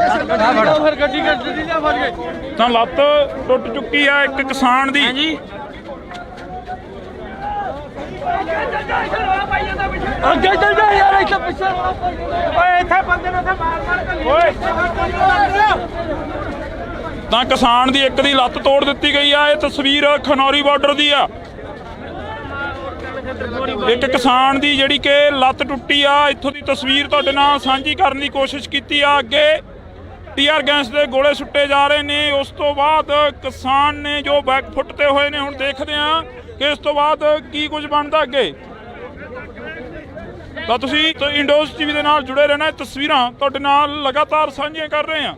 ਫਿਰ ਗੱਡੀ ਕੱਢੀ ਲਿਆ ਫੜ ਕੇ। ਤਾਂ ਲੱਤ ਟੁੱਟ ਚੁੱਕੀ ਆ ਇੱਕ ਕਿਸਾਨ ਦੀ। ਅੱਗੇ ਚੱਲ ਜਾ ਯਾਰ, ਇੱਥੇ ਪਿੱਛੇ ਓਏ ਇੱਥੇ ਬੰਦੇ ਨੂੰ ਮਾਰ ਕੇ ਓਏ। ਤਾਂ ਕਿਸਾਨ ਦੀ ਇੱਕ ਦੀ ਲੱਤ ਤੋੜ ਦਿੱਤੀ ਗਈ ਆ। ਇਹ ਤਸਵੀਰ ਖਨੌਰੀ ਬਾਰਡਰ ਦੀ ਆ। ਇੱਕ ਕਿਸਾਨ ਦੀ ਜਿਹੜੀ ਕਿ ਲੱਤ ਟੁੱਟੀ ਆ, ਇੱਥੋਂ ਦੀ ਤਸਵੀਰ ਤੁਹਾਡੇ ਨਾਲ ਸਾਂਝੀ ਕਰਨ ਦੀ ਕੋਸ਼ਿਸ਼ ਕੀਤੀ ਆ। ਅੱਗੇ ਟੀਆਰ ਗੈਸ ਦੇ ਗੋਲੇ ਸੁੱਟੇ ਜਾ ਰਹੇ ਨੇ। ਉਸ ਤੋਂ ਬਾਅਦ ਕਿਸਾਨ ਨੇ ਜੋ ਬੈਕ ਫੁੱਟ ਤੇ ਹੋਏ ਨੇ। ਹੁਣ ਦੇਖਦੇ ਆ ਕਿ ਇਸ ਤੋਂ ਬਾਅਦ ਕੀ ਕੁਝ ਬਣਦਾ ਅੱਗੇ। ਤਾਂ ਤੁਸੀਂ ਇੰਡੋਜ਼ ਟੀਵੀ ਦੇ ਨਾਲ ਜੁੜੇ ਰਹਿਣਾ। ਤਸਵੀਰਾਂ ਤੁਹਾਡੇ ਨਾਲ ਲਗਾਤਾਰ ਸਾਂਝੀਆਂ ਕਰ ਰਹੇ ਆ।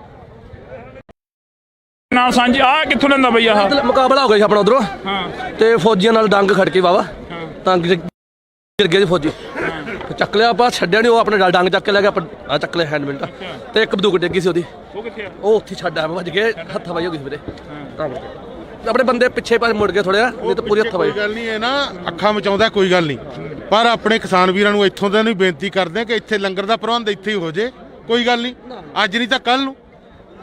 ਨਾਲ ਸਾਂਝੀ ਆ ਕਿੱਥੋਂ ਲੈਂਦਾ ਬਈ? ਆਹ ਮੁਕਾਬਲਾ ਹੋ ਗਿਆ ਸੀ ਆਪਣਾ ਉਧਰੋਂ, ਹਾਂ ਤੇ ਫੌਜੀਆਂ ਨਾਲ ਡੰਗ ਖੜ ਕੇ ਵਾਵਾ ਤਾਂ ਗਿਰ ਗਏ ਜੀ ਫੌਜੀ। ਚੱਕ ਲਿਆ ਆਪਾਂ, ਛੱਡਿਆ ਨਹੀਂ। ਉਹ ਆਪਣੇ ਡੰਗ ਚੱਕ ਕੇ ਲੈ ਗਿਆ, ਆਪਾਂ ਚੱਕ ਲਿਆ ਹੈਂਡ ਮਿੰਟ। ਤੇ ਇੱਕ ਬੰਦੂਕ ਡਿੱਗੀ ਸੀ ਉਹਦੀ, ਉਹ ਕਿੱਥੇ ਆ? ਉਹ ਉੱਥੇ ਛੱਡ ਆਇਆ। ਵੱਜ ਕੇ ਹੱਥਾਂ ਪਾਈ ਹੋ ਗਈ ਸੀ ਵੀਰੇ। ਆਪਣੇ ਬੰਦੇ ਪਿੱਛੇ ਪਾਸੇ ਮੁੜ ਗਏ ਥੋੜ੍ਹਾ, ਨਹੀਂ ਤਾਂ ਪੂਰੀ ਹੱਥਾਂ ਪਾਈ। ਕੋਈ ਗੱਲ ਨਹੀਂ, ਇਹ ਨਾ ਅੱਖਾਂ ਮਚਾਉਂਦਾ ਕੋਈ ਗੱਲ ਨਹੀਂ, ਪਰ ਆਪਣੇ ਕਿਸਾਨ ਵੀਰਾਂ ਨੂੰ ਇੱਥੋਂ ਦੇ ਨੂੰ ਬੇਨਤੀ ਕਰਦੇ ਕਿ ਇੱਥੇ ਲੰਗਰ ਦਾ ਪ੍ਰਬੰਧ ਇੱਥੇ ਹੀ ਹੋ ਜੇ। ਕੋਈ ਗੱਲ ਨਹੀਂ, ਅੱਜ ਨਹੀਂ ਤਾਂ ਕੱਲ ਨੂੰ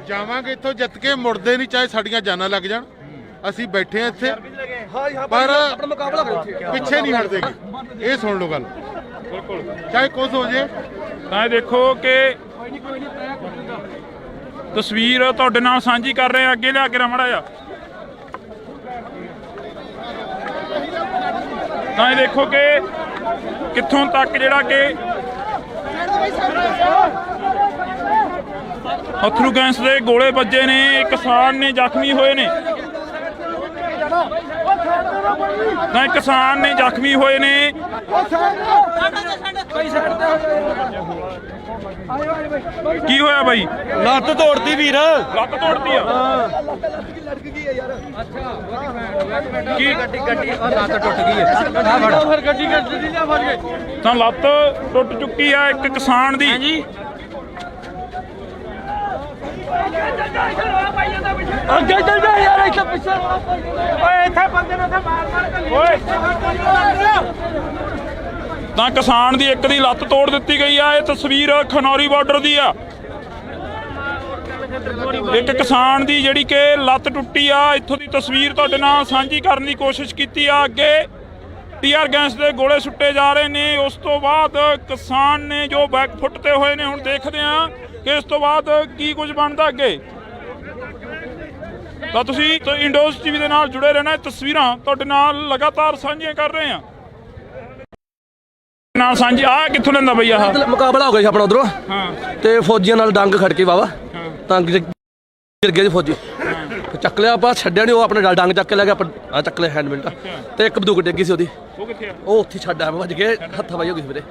ਜਾਵਾਂਗੇ ਇੱਥੋਂ ਜਿੱਤ ਕੇ, ਮੁੜਦੇ ਨਹੀਂ ਚਾਹੇ ਸਾਡੀਆਂ ਜਾਨਾਂ ਲੱਗ ਜਾਣ। ਅਸੀਂ ਬੈਠੇ ਆ ਇੱਥੇ, ਪਰ ਆਪਣਾ ਮੁਕਾਬਲਾ ਕਰੋ ਇੱਥੇ। ਪਿੱਛੇ ਨਹੀਂ ਹਟਦੇਗੇ। ਇਹ ਸੁਣ ਲਓ ਗੱਲ, ਚਾਹੇ ਕੁਝ ਹੋ ਜੇ। ਤਾਂ ਇਹ ਦੇਖੋ ਕਿ ਤਸਵੀਰ ਤੁਹਾਡੇ ਨਾਲ ਸਾਂਝੀ ਕਰ ਰਹੇ ਆ। ਅੱਗੇ ਲਿਆ ਕੇ ਰਮੜਾ ਆ। ਤਾਂ ਇਹ ਦੇਖੋ ਕਿ ਕਿੱਥੋਂ ਤੱਕ ਜਿਹੜਾ ਕਿ ਅਥਰੂ ਗੈਸ ਦੇ ਗੋਲੇ ਵੱਜੇ ਨੇ। ਕਿਸਾਨ ਨੇ ਜ਼ਖਮੀ ਹੋਏ ਨੇ। ਤਾਂ ਕਿਸਾਨ ਨੇ ਜ਼ਖਮੀ ਹੋਏ ਨੇ। ਕੀ ਹੋਇਆ ਬਾਈ? ਲੱਤ ਤੋੜਦੀ ਵੀਰ, ਲੱਤ ਤੋੜਦੀ ਆ। ਕੀ ਗੱਡੀ ਲੱਤ ਟੁੱਟ ਗਈ ਹੈ। ਫਿਰ ਗੱਡੀ ਕੱਢੀ ਲਿਆ ਫੜ ਕੇ। ਤਾਂ ਲੱਤ ਟੁੱਟ ਚੁੱਕੀ ਆ ਇੱਕ ਕਿਸਾਨ ਦੀ। ਅੱਗੇ ਚੱਲ ਜਾ ਯਾਰ, ਇੱਥੇ ਪਿੱਛੇ ਓਏ ਇੱਥੇ ਬੰਦੇ ਨੂੰ ਮਾਰ ਕੇ ਓਏ। ਤਾਂ ਕਿਸਾਨ ਦੀ ਇੱਕ ਦੀ ਲੱਤ ਤੋੜ ਦਿੱਤੀ ਗਈ ਆ। ਇਹ ਤਸਵੀਰ ਖਨੌਰੀ ਬਾਰਡਰ ਦੀ ਆ। ਇੱਕ ਕਿਸਾਨ ਦੀ ਜਿਹੜੀ ਕਿ ਲੱਤ ਟੁੱਟੀ ਆ, ਇੱਥੋਂ ਦੀ ਤਸਵੀਰ ਤੁਹਾਡੇ ਨਾਲ ਸਾਂਝੀ ਕਰਨ ਦੀ ਕੋਸ਼ਿਸ਼ ਕੀਤੀ ਆ। ਅੱਗੇ ਟੀਆਰ ਗੈਸ ਦੇ ਗੋਲੇ ਸੁੱਟੇ ਜਾ ਰਹੇ ਨੇ। ਉਸ ਤੋਂ ਬਾਅਦ ਕਿਸਾਨ ਨੇ ਜੋ ਬੈਕ ਫੁੱਟ ਤੇ ਹੋਏ ਨੇ। ਹੁਣ ਦੇਖਦੇ ਆ ਕਿ ਇਸ ਤੋਂ ਬਾਅਦ ਕੀ ਕੁਝ ਬਣਦਾ ਅੱਗੇ। ਤਾਂ ਤੁਸੀਂ ਇੰਡੋਜ਼ ਟੀਵੀ ਦੇ ਨਾਲ ਜੁੜੇ ਰਹਿਣਾ। ਇਹ ਤਸਵੀਰਾਂ ਤੁਹਾਡੇ ਨਾਲ ਲਗਾਤਾਰ ਸਾਂਝੀਆਂ ਕਰ ਰਹੇ ਆ। ਨਾਲ ਸਾਂਝੀ ਆ ਕਿੱਥੋਂ ਲੈਂਦਾ ਬਈ ਆਹ ਮੁਕਾਬਲਾ ਹੋ ਗਿਆ ਸੀ ਆਪਣਾ ਉਧਰੋਂ ਤੇ ਫੌਜੀਆਂ ਨਾਲ ਡੰਗ ਖੜ ਕੇ ਵਾਵਾ ਤਾਂ ਗਿਰ ਗਏ ਜੀ ਫੌਜੀ। ਚੱਕ ਲਿਆ ਆਪਾਂ, ਛੱਡਿਆ ਨਹੀਂ। ਉਹ ਆਪਣੇ ਡੰਗ ਚੱਕ ਕੇ ਲੈ ਗਿਆ। ਆ ਚੱਕ ਲਿਆ ਹੈਂਡਮਿਲ ਤੇ ਇੱਕ ਬੰਦੂਕ ਡਿੱਗੀ ਸੀ ਉਹਦੀ। ਉਹ ਕਿੱਥੇ ਆ? ਉਹ ਉੱਥੇ ਛੱਡ ਆਇਆ, ਵੱਜ ਕੇ ਹੱਥ ਵਾਈ ਹੋ ਗਈ ਵੀਰੇ।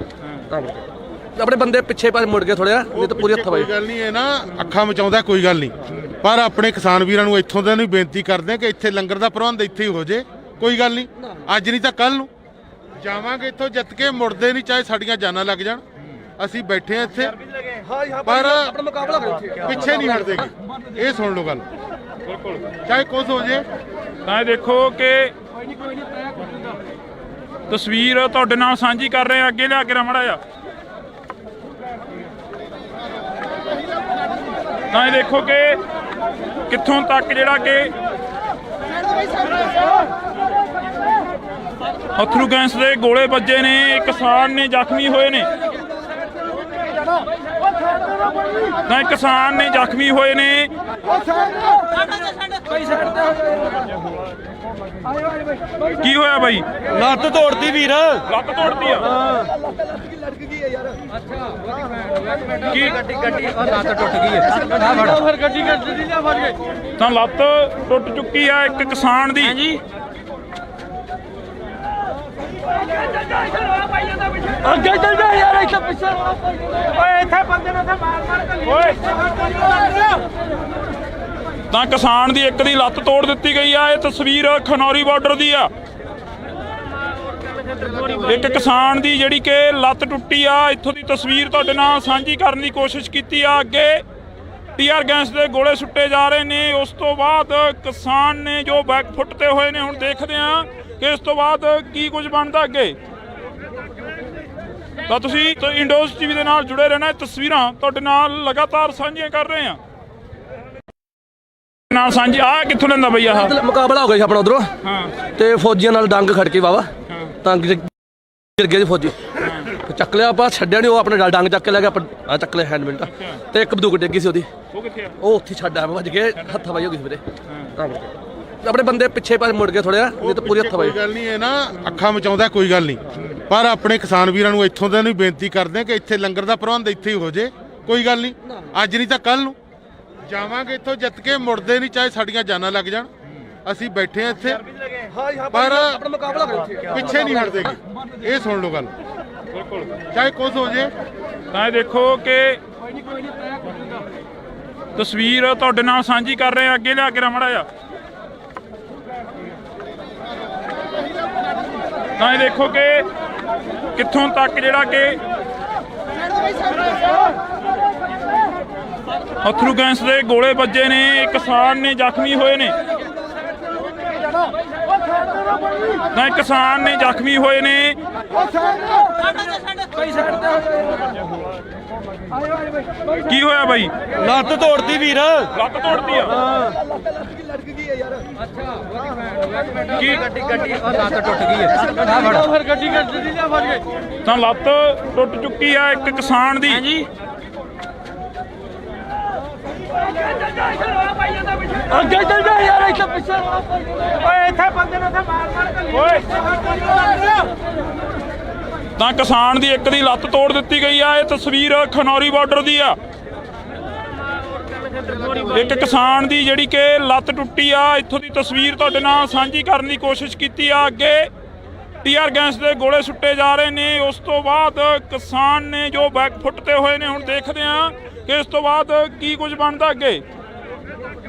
ਆਪਣੇ ਬੰਦੇ ਪਿੱਛੇ ਪਾਸੇ ਮੁੜ ਗਏ ਥੋੜ੍ਹਾ, ਨਹੀਂ ਤਾਂ ਪੂਰੀ ਹੱਥ ਵਾਈ। ਕੋਈ ਗੱਲ ਨਹੀਂ, ਇਹ ਨਾ ਅੱਖਾਂ ਮਚਾਉਂਦਾ ਕੋਈ ਗੱਲ ਨਹੀਂ, ਪਰ ਆਪਣੇ ਕਿਸਾਨ ਵੀਰਾਂ ਨੂੰ ਇੱਥੋਂ ਦੇ ਨੂੰ ਬੇਨਤੀ ਕਰਦੇ ਕਿ ਇੱਥੇ ਲੰਗਰ ਦਾ ਪ੍ਰਬੰਧ ਇੱਥੇ ਹੀ ਹੋ ਜੇ। ਕੋਈ ਗੱਲ ਨਹੀਂ, ਅੱਜ ਨਹੀਂ ਤਾਂ ਕੱਲ ਨੂੰ ਜਾਵਾਂਗੇ ਇੱਥੋਂ ਜਿੱਤ ਕੇ, ਮੁੜਦੇ ਨਹੀਂ ਚਾਹੇ ਸਾਡੀਆਂ ਜਾਨਾਂ ਲੱਗ ਜਾਣ। ਅਸੀਂ ਬੈਠੇ ਆ ਇੱਥੇ, ਪਰ ਪਿੱਛੇ ਨਹੀਂ ਹਟਦੇਗੇ। ਇਹ ਸੁਣ ਲਓ ਗੱਲ, ਚਾਹੇ ਕੁਝ ਹੋ ਜੇ। ਤਾਂ ਇਹ ਦੇਖੋ ਕਿ ਤਸਵੀਰ ਤੁਹਾਡੇ ਨਾਲ ਸਾਂਝੀ ਕਰ ਰਹੇ ਆ। ਅੱਗੇ ਲਿਆ ਕੇ ਰਮੜਾ ਆ। ਤਾਂ ਇਹ ਦੇਖੋ ਕਿ ਕਿੱਥੋਂ ਤੱਕ ਜਿਹੜਾ ਕਿ ਅਥਰੂ ਗੈਸ ਦੇ ਗੋਲੇ ਵੱਜੇ ਨੇ। ਕਿਸਾਨ ਨੇ ਜ਼ਖਮੀ ਹੋਏ ਨੇ। ਤਾਂ ਕਿਸਾਨ ਨੇ ਜ਼ਖਮੀ ਹੋਏ ਨੇ। ਕੀ ਹੋਇਆ ਬਾਈ? ਲੱਤ ਤੋੜਦੀ ਵੀਰ। ਲੱਤ ਤੋੜਦੀ ਆ। ਕੀ ਗੱਡੀ ਲੱਤ ਟੁੱਟ ਗਈ ਹੈ। ਫਿਰ ਗੱਡੀ ਲਿਆ ਫੜ ਗਏ। ਤਾਂ ਲੱਤ ਟੁੱਟ ਚੁੱਕੀ ਆ ਇੱਕ ਕਿਸਾਨ ਦੀ। ਅੱਗੇ ਚੱਲ ਜਾ ਯਾਰ, ਇੱਥੇ ਪਿੱਛੇ ਓਏ ਇੱਥੇ ਬੰਦੇ ਨੂੰ ਮਾਰ ਕੇ ਓਏ। ਤਾਂ ਕਿਸਾਨ ਦੀ ਇੱਕ ਦੀ ਲੱਤ ਤੋੜ ਦਿੱਤੀ ਗਈ ਆ। ਇਹ ਤਸਵੀਰ ਖਨੌਰੀ ਬਾਰਡਰ ਦੀ ਆ। ਇੱਕ ਕਿਸਾਨ ਦੀ ਜਿਹੜੀ ਕਿ ਲੱਤ ਟੁੱਟੀ ਆ, ਇੱਥੋਂ ਦੀ ਤਸਵੀਰ ਤੁਹਾਡੇ ਨਾਲ ਸਾਂਝੀ ਕਰਨ ਦੀ ਕੋਸ਼ਿਸ਼ ਕੀਤੀ ਆ। ਅੱਗੇ ਟੀਆਰ ਗੈਸ ਦੇ ਗੋਲੇ ਸੁੱਟੇ ਜਾ ਰਹੇ ਨੇ। ਉਸ ਤੋਂ ਬਾਅਦ ਕਿਸਾਨ ਨੇ ਜੋ ਬੈਕ ਫੁੱਟ ਤੇ ਹੋਏ ਨੇ। ਹੁਣ ਦੇਖਦੇ ਆ ਕਿ ਇਸ ਤੋਂ ਬਾਅਦ ਕੀ ਕੁਝ ਬਣਦਾ ਅੱਗੇ। ਤਾਂ ਤੁਸੀਂ ਇੰਡੋਜ਼ ਟੀਵੀ ਦੇ ਨਾਲ ਜੁੜੇ ਰਹਿਣਾ। ਇਹ ਤਸਵੀਰਾਂ ਤੁਹਾਡੇ ਨਾਲ ਲਗਾਤਾਰ ਸਾਂਝੀਆਂ ਕਰ ਰਹੇ ਆ। ਨਾਲ ਸਾਂਝੀ ਆ ਕਿੱਥੋਂ ਲੈਂਦਾ ਬਈ ਆਹ ਮੁਕਾਬਲਾ ਹੋ ਗਿਆ ਸੀ ਆਪਣਾ ਉਧਰੋਂ ਤੇ ਫੌਜੀਆਂ ਨਾਲ ਡੰਗ ਖੜ ਕੇ ਵਾਵਾ ਤਾਂ ਗਿਰ ਗਏ ਜੀ ਫੌਜੀ। ਚੱਕ ਲਿਆ ਆਪਾਂ, ਛੱਡਿਆ ਨਹੀਂ। ਉਹ ਆਪਣੇ ਡੰਗ ਚੱਕ ਕੇ ਲੈ ਗਿਆ। ਆ ਚੱਕ ਲਿਆ ਹੈਂਡਮਿਲ ਤੇ ਇੱਕ ਬੰਦੂਕ ਡਿੱਗੀ ਸੀ ਉਹਦੀ। ਉਹ ਕਿੱਥੇ ਆ? ਉਹ ਉੱਥੇ ਛੱਡ ਆਇਆ, ਵੱਜ ਕੇ ਹੱਥ ਵਾਈ ਹੋ ਗਈ ਵੀਰੇ। ਆਪਣੇ ਬੰਦੇ ਪਿੱਛੇ ਪਾਸੇ ਮੁੜ ਗਏ ਥੋੜ੍ਹਾ, ਨਹੀਂ ਤਾਂ ਪੂਰੀ ਹੱਥ ਵਾਈ। ਕੋਈ ਗੱਲ ਨਹੀਂ, ਇਹ ਨਾ ਅੱਖਾਂ ਮਚਾਉਂਦਾ ਕੋਈ ਗੱਲ ਨਹੀਂ, ਪਰ ਆਪਣੇ ਕਿਸਾਨ ਵੀਰਾਂ ਨੂੰ ਇੱਥੋਂ ਦੇ ਨੂੰ ਬੇਨਤੀ ਕਰਦੇ ਕਿ ਇੱਥੇ ਲੰਗਰ ਦਾ ਪ੍ਰਬੰਧ ਇੱਥੇ ਹੀ ਹੋ ਜੇ। ਕੋਈ ਗੱਲ ਨਹੀਂ, ਅੱਜ ਨਹੀਂ ਤਾਂ ਕੱਲ ਨੂੰ ਜਾਵਾਂਗੇ ਇੱਥੋਂ ਜਿੱਤ ਕੇ, ਮੁੜਦੇ ਨਹੀਂ ਚਾਹੇ ਸਾਡੀਆਂ ਜਾਨਾਂ ਲੱਗ ਜਾਣ। ਅਸੀਂ ਬੈਠੇ ਆ ਇੱਥੇ, ਪਰ ਪਿੱਛੇ ਨਹੀਂ ਹਟਦੇਗੇ। ਇਹ ਸੁਣ ਲਓ ਗੱਲ, ਚਾਹੇ ਕੁਝ ਹੋ ਜੇ। ਤਾਂ ਇਹ ਦੇਖੋ ਕਿ ਤਸਵੀਰ ਤੁਹਾਡੇ ਨਾਲ ਸਾਂਝੀ ਕਰ ਰਹੇ ਆ। ਅੱਗੇ ਲਿਆ ਕੇ ਰਮੜਾ ਆ। ਤਾਂ ਇਹ ਦੇਖੋ ਕਿ ਕਿੱਥੋਂ ਤੱਕ ਜਿਹੜਾ ਕਿ ਅਥਰੂ ਗੈਸ ਦੇ ਗੋਲੇ ਵੱਜੇ ਨੇ। ਕਿਸਾਨ ਨੇ ਜ਼ਖਮੀ ਹੋਏ ਨੇ। ਤਾਂ ਕਿਸਾਨ ਨੇ ਜ਼ਖਮੀ ਹੋਏ ਨੇ। ਕੀ ਹੋਇਆ ਬਾਈ? ਲੱਤ ਤੋੜਦੀ ਵੀਰ। ਲੱਤ ਤੋੜਦੀ ਆ। ਕੀ ਗੱਡੀ ਲੱਤ ਟੁੱਟ ਗਈ ਹੈ। ਫਿਰ ਗੱਡੀ ਲਿਆ ਫੜ ਗਏ। ਤਾਂ ਲੱਤ ਟੁੱਟ ਚੁੱਕੀ ਆ ਇੱਕ ਕਿਸਾਨ ਦੀ। ਅੱਗੇ ਚੱਲ ਜਾ ਯਾਰ, ਇੱਥੇ ਪਿੱਛੇ ਓਏ ਇੱਥੇ ਬੰਦੇ ਨੂੰ ਮਾਰ ਕੇ ਓਏ। ਤਾਂ ਕਿਸਾਨ ਦੀ ਇੱਕ ਦੀ ਲੱਤ ਤੋੜ ਦਿੱਤੀ ਗਈ ਆ। ਇਹ ਤਸਵੀਰ ਖਨੌਰੀ ਬਾਰਡਰ ਦੀ ਆ। ਇੱਕ ਕਿਸਾਨ ਦੀ ਜਿਹੜੀ ਕਿ ਲੱਤ ਟੁੱਟੀ ਆ, ਇੱਥੋਂ ਦੀ ਤਸਵੀਰ ਤੁਹਾਡੇ ਨਾਲ ਸਾਂਝੀ ਕਰਨ ਦੀ ਕੋਸ਼ਿਸ਼ ਕੀਤੀ ਆ। ਅੱਗੇ ਟੀਆਰ ਗੈਸ ਦੇ ਗੋਲੇ ਸੁੱਟੇ ਜਾ ਰਹੇ ਨੇ। ਉਸ ਤੋਂ ਬਾਅਦ ਕਿਸਾਨ ਨੇ ਜੋ ਬੈਕ ਫੁੱਟ ਤੇ ਹੋਏ ਨੇ। ਹੁਣ ਦੇਖਦੇ ਆ ਕਿ ਇਸ ਤੋਂ ਬਾਅਦ ਕੀ ਕੁਝ ਬਣਦਾ ਅੱਗੇ।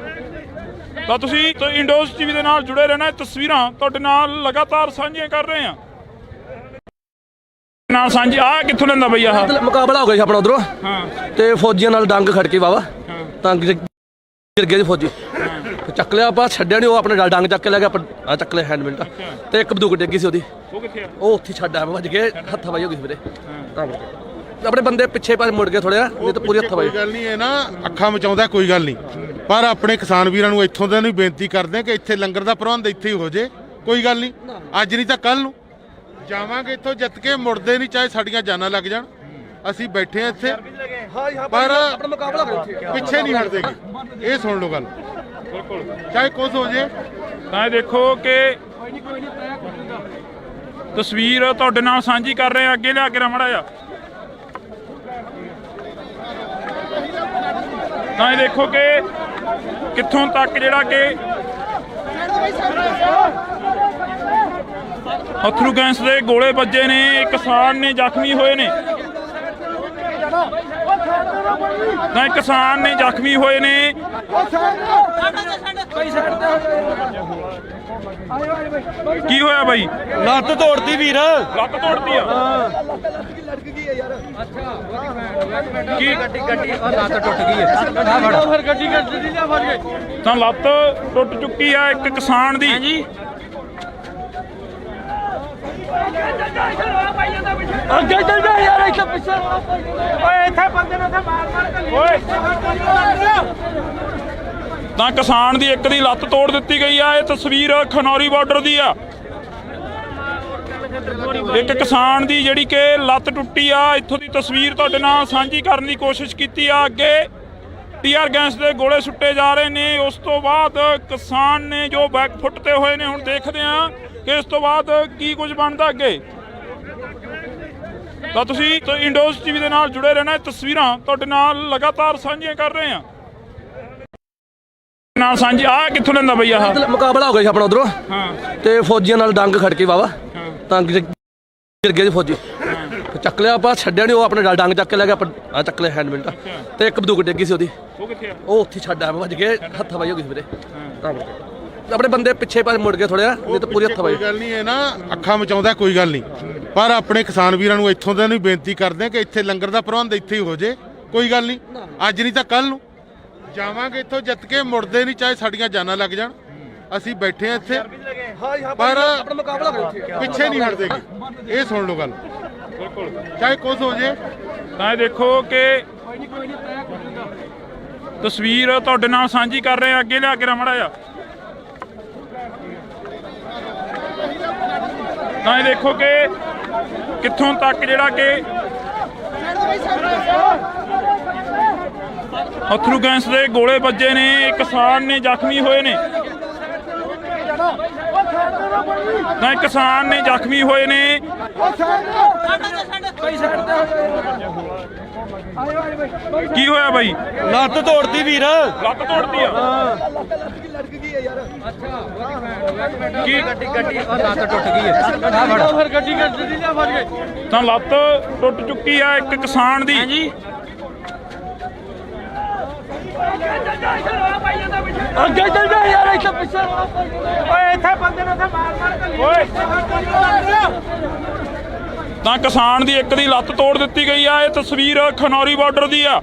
ਤਾਂ ਤੁਸੀਂ ਇੰਡੋਜ਼ ਟੀਵੀ ਦੇ ਨਾਲ ਜੁੜੇ ਰਹਿਣਾ। ਤਸਵੀਰਾਂ ਤੁਹਾਡੇ ਨਾਲ ਲਗਾਤਾਰ ਸਾਂਝੀਆਂ ਕਰ ਰਹੇ ਆ। ਨਾਲ ਸਾਂਝੀ ਆ ਕਿੱਥੋਂ ਲੈਂਦਾ ਬਈ ਆਹ ਮੁਕਾਬਲਾ ਹੋ ਗਿਆ ਸੀ ਆਪਣਾ ਉਧਰੋਂ ਤੇ ਫੌਜੀਆਂ ਨਾਲ ਡੰਗ ਖੜ ਕੇ ਵਾਵਾ ਤਾਂ ਗਿਰ ਗਏ ਜੀ ਫੌਜੀ। ਚੱਕ ਲਿਆ ਆਪਾਂ, ਛੱਡਿਆ ਨਹੀਂ, ਉਹ ਆਪਣੇ ਡੰਗ ਚੱਕ ਕੇ ਲੈ ਗਿਆ, ਆਪਾਂ ਆ ਚੱਕ ਲਿਆ ਹੈਂਡ ਮਿੰਟ ਤੇ ਇੱਕ ਬੰਦੂਕ ਡਿੱਗੀ ਸੀ ਉਹਦੀ, ਉਹ ਕਿੱਥੇ ਆ? ਉਹ ਉੱਥੇ ਛੱਡ ਆ ਵੱਜ ਕੇ ਹੱਥਾਂ ਪਾਈ ਹੋ ਗਈ ਸੀ ਵੀਰੇ। ਤਾਂ ਕਰਕੇ ਆਪਣੇ ਬੰਦੇ ਪਿੱਛੇ ਪਾਸੇ ਮੁੜ ਗਏ ਥੋੜ੍ਹਾ, ਨਹੀਂ ਤਾਂ ਪੂਰੀ ਹੱਥਾਂ ਪਾਈ। ਕੋਈ ਗੱਲ ਨਹੀਂ, ਇਹ ਨਾ ਅੱਖਾਂ ਮਚਾਉਂਦਾ ਕੋਈ ਗੱਲ ਨਹੀਂ, ਪਰ ਆਪਣੇ ਕਿਸਾਨ ਵੀਰਾਂ ਨੂੰ ਇੱਥੋਂ ਦੇ ਨੂੰ ਬੇਨਤੀ ਕਰਦੇ ਆ ਕਿ ਇੱਥੇ ਲੰਗਰ ਦਾ ਪ੍ਰਬੰਧ ਇੱਥੇ ਹੀ ਹੋ ਜੇ। ਕੋਈ ਗੱਲ ਨਹੀਂ, ਅੱਜ ਨਹੀਂ ਤਾਂ ਕੱਲ ਨੂੰ ਜਾਵਾਂਗੇ ਇੱਥੋਂ ਜਿੱਤ ਕੇ, ਮੁੜਦੇ ਨਹੀਂ, ਚਾਹੇ ਸਾਡੀਆਂ ਜਾਨਾਂ ਲੱਗ ਜਾਣ। ਅਸੀਂ ਬੈਠੇ ਆ ਇੱਥੇ, ਪਰ ਆਪਣਾ ਮੁਕਾਬਲਾ ਕਰੋ ਉੱਥੇ। ਪਿੱਛੇ ਨਹੀਂ ਹਟਦੇਗੇ। ਇਹ ਸੁਣ ਲਓ ਗੱਲ, ਚਾਹੇ ਕੁਝ ਹੋ ਜੇ। ਤਾਂ ਇਹ ਦੇਖੋ ਕਿ ਤਸਵੀਰ ਤੁਹਾਡੇ ਨਾਲ ਸਾਂਝੀ ਕਰ ਰਹੇ ਆ, ਅੱਗੇ ਲਿਆ ਕੇ ਰਮੜਾ ਆ। ਤਾਂ ਇਹ ਦੇਖੋ ਕਿ ਕਿੱਥੋਂ ਤੱਕ ਜਿਹੜਾ ਕਿ ਅਥਰੂ ਗੈਸ ਦੇ ਗੋਲੇ ਵੱਜੇ ਨੇ, ਕਿਸਾਨ ਨੇ ਜ਼ਖਮੀ ਹੋਏ ਨੇ। ਤਾਂ ਕਿਸਾਨ ਨੇ ਜ਼ਖਮੀ ਹੋਏ ਨੇ। ਕੀ ਹੋਇਆ ਬਾਈ? ਲੱਤ ਤੋੜਤੀ ਵੀਰ। ਲੱਤ ਤੋੜਤੀ ਆ? ਕੀ ਗੱਡੀ ਲੱਤ ਟੁੱਟ ਗਈ ਹੈ। ਫਿਰ ਗੱਡੀ ਲਿਆ ਫੜ ਕੇ। ਤਾਂ ਲੱਤ ਟੁੱਟ ਚੁੱਕੀ ਆ ਇੱਕ ਕਿਸਾਨ ਦੀ। ਅੱਗੇ ਚੱਲ ਜਾ ਯਾਰ, ਇੱਥੇ ਪਿੱਛੇ ਓਏ ਇੱਥੇ ਬੰਦੇ ਨੂੰ ਮਾਰ ਕੇ ਓਏ। ਤਾਂ ਕਿਸਾਨ ਦੀ ਇੱਕ ਦੀ ਲੱਤ ਤੋੜ ਦਿੱਤੀ ਗਈ ਆ। ਇਹ ਤਸਵੀਰ ਖਨੌਰੀ ਬਾਰਡਰ ਦੀ ਆ। ਇੱਕ ਕਿਸਾਨ ਦੀ ਜਿਹੜੀ ਕਿ ਲੱਤ ਟੁੱਟੀ ਆ, ਇੱਥੋਂ ਦੀ ਤਸਵੀਰ ਤੁਹਾਡੇ ਨਾਲ ਸਾਂਝੀ ਕਰਨ ਦੀ ਕੋਸ਼ਿਸ਼ ਕੀਤੀ ਆ। ਅੱਗੇ ਟੀਆਰ ਗੈਸ ਦੇ ਗੋਲੇ ਸੁੱਟੇ ਜਾ ਰਹੇ ਨੇ। ਉਸ ਤੋਂ ਬਾਅਦ ਕਿਸਾਨ ਨੇ ਜੋ ਬੈਕ ਫੁੱਟ ਤੇ ਹੋਏ ਨੇ। ਹੁਣ ਦੇਖਦੇ ਆ ਕਿ ਇਸ ਤੋਂ ਬਾਅਦ ਕੀ ਕੁਝ ਬਣਦਾ ਅੱਗੇ। ਤਾਂ ਤੁਸੀਂ ਇੰਡੋਜ਼ ਟੀਵੀ ਦੇ ਨਾਲ ਜੁੜੇ ਰਹਿਣਾ। ਇਹ ਤਸਵੀਰਾਂ ਤੁਹਾਡੇ ਨਾਲ ਲਗਾਤਾਰ ਸਾਂਝੀਆਂ ਕਰ ਰਹੇ ਆ। ਨਾਲ ਸਾਂਝੀ ਆ ਕਿੱਥੋਂ ਲੈਂਦਾ ਬਈ ਆਹ? ਮੁਕਾਬਲਾ ਹੋ ਗਿਆ ਸੀ ਆਪਣਾ ਉਧਰੋਂ, ਹਾਂ ਤੇ ਫੌਜੀਆਂ ਨਾਲ ਡੰਗ ਖੜ ਕੇ ਵਾਵਾ ਤਾਂ ਗਿਰ ਗਏ ਜੀ ਫੌਜੀ। ਚੱਕ ਲਿਆ ਆਪਾਂ, ਛੱਡਿਆ ਨਹੀਂ, ਉਹ ਆਪਣੇ ਡੰਗ ਚੱਕ ਕੇ ਲੈ ਗਿਆ, ਆਪਾਂ ਆ ਚੱਕ ਲਿਆ ਹੈਂਡ ਮਿੰਟ ਤੇ ਇੱਕ ਬੰਦੂਕ ਡਿੱਗੀ ਸੀ ਉਹਦੀ, ਉਹ ਕਿੱਥੇ ਆ? ਉਹ ਉੱਥੇ ਛੱਡ ਆ ਵੱਜ ਕੇ ਹੱਥਾਂ ਪਾਈ ਹੋ ਗਈ ਸੀ ਵੀਰੇ। ਤਾਂ ਕਰਕੇ ਆਪਣੇ ਬੰਦੇ ਪਿੱਛੇ ਪਾਸੇ ਮੁੜ ਗਏ ਥੋੜ੍ਹਾ, ਨਹੀਂ ਤਾਂ ਪੂਰੀ ਹੱਥਾਂ ਪਾਈ। ਕੋਈ ਗੱਲ ਨਹੀਂ, ਇਹ ਨਾ ਅੱਖਾਂ ਮਚਾਉਂਦਾ ਕੋਈ ਗੱਲ ਨਹੀਂ, ਪਰ ਆਪਣੇ ਕਿਸਾਨ ਵੀਰਾਂ ਨੂੰ ਇੱਥੋਂ ਦੇ ਨੂੰ ਬੇਨਤੀ ਕਰਦੇ ਆ ਕਿ ਇੱਥੇ ਲੰਗਰ ਦਾ ਪ੍ਰਬੰਧ ਇੱਥੇ ਹੀ ਹੋ ਜੇ। ਕੋਈ ਗੱਲ ਨਹੀਂ, ਅੱਜ ਨਹੀਂ ਤਾਂ ਕੱਲ ਨੂੰ ਜਾਵਾਂਗੇ ਇੱਥੋਂ ਜਿੱਤ ਕੇ, ਮੁੜਦੇ ਨਹੀਂ, ਚਾਹੇ ਸਾਡੀਆਂ ਜਾਨਾਂ ਲੱਗ ਜਾਣ। ਅਸੀਂ ਬੈਠੇ ਆ ਇੱਥੇ, ਪਰ ਆਪਣਾ ਮੁਕਾਬਲਾ ਕਰੋ ਉੱਥੇ। ਪਿੱਛੇ ਨਹੀਂ ਹਟਦੇਗੇ। ਇਹ ਸੁਣ ਲਓ ਗੱਲ, ਚਾਹੇ ਕੁਝ ਹੋ ਜੇ। ਤਾਂ ਇਹ ਦੇਖੋ ਕਿ ਤਸਵੀਰ ਤੁਹਾਡੇ ਨਾਲ ਸਾਂਝੀ ਕਰ ਰਹੇ ਆ। ਅੱਗੇ ਲਿਆ ਕੇ ਰਮੜਾ ਆ। ਤਾਂ ਇਹ ਦੇਖੋ ਕਿ ਕਿੱਥੋਂ ਤੱਕ ਜਿਹੜਾ ਕਿ ਅਥਰੂ ਗੈਸ ਦੇ ਗੋਲੇ ਵੱਜੇ ਨੇ। ਕਿਸਾਨ ਨੇ ਜ਼ਖਮੀ ਹੋਏ ਨੇ। ਤਾਂ ਕਿਸਾਨ ਨੇ ਜ਼ਖਮੀ ਹੋਏ ਨੇ। ਕੀ ਹੋਇਆ ਬਾਈ? ਲੱਤ ਤੋੜਤੀ ਵੀਰ। ਲੱਤ ਤੋੜਤੀ ਆ? ਕੀ ਗੱਡੀ ਲੱਤ ਟੁੱਟ ਗਈ ਹੈ। ਫਿਰ ਗੱਡੀ ਲਿਆ ਫੜ ਕੇ। ਤਾਂ ਲੱਤ ਟੁੱਟ ਚੁੱਕੀ ਆ ਇੱਕ ਕਿਸਾਨ ਦੀ। ਅੱਗੇ ਚੱਲ ਜਾ ਯਾਰ, ਇੱਥੇ ਪਿੱਛੇ ਓਏ ਇੱਥੇ ਬੰਦੇ ਨੂੰ ਮਾਰ ਕੇ ਓਏ। ਤਾਂ ਕਿਸਾਨ ਦੀ ਇੱਕ ਦੀ ਲੱਤ ਤੋੜ ਦਿੱਤੀ ਗਈ ਆ। ਇਹ ਤਸਵੀਰ ਖਨੌਰੀ ਬਾਰਡਰ ਦੀ ਆ।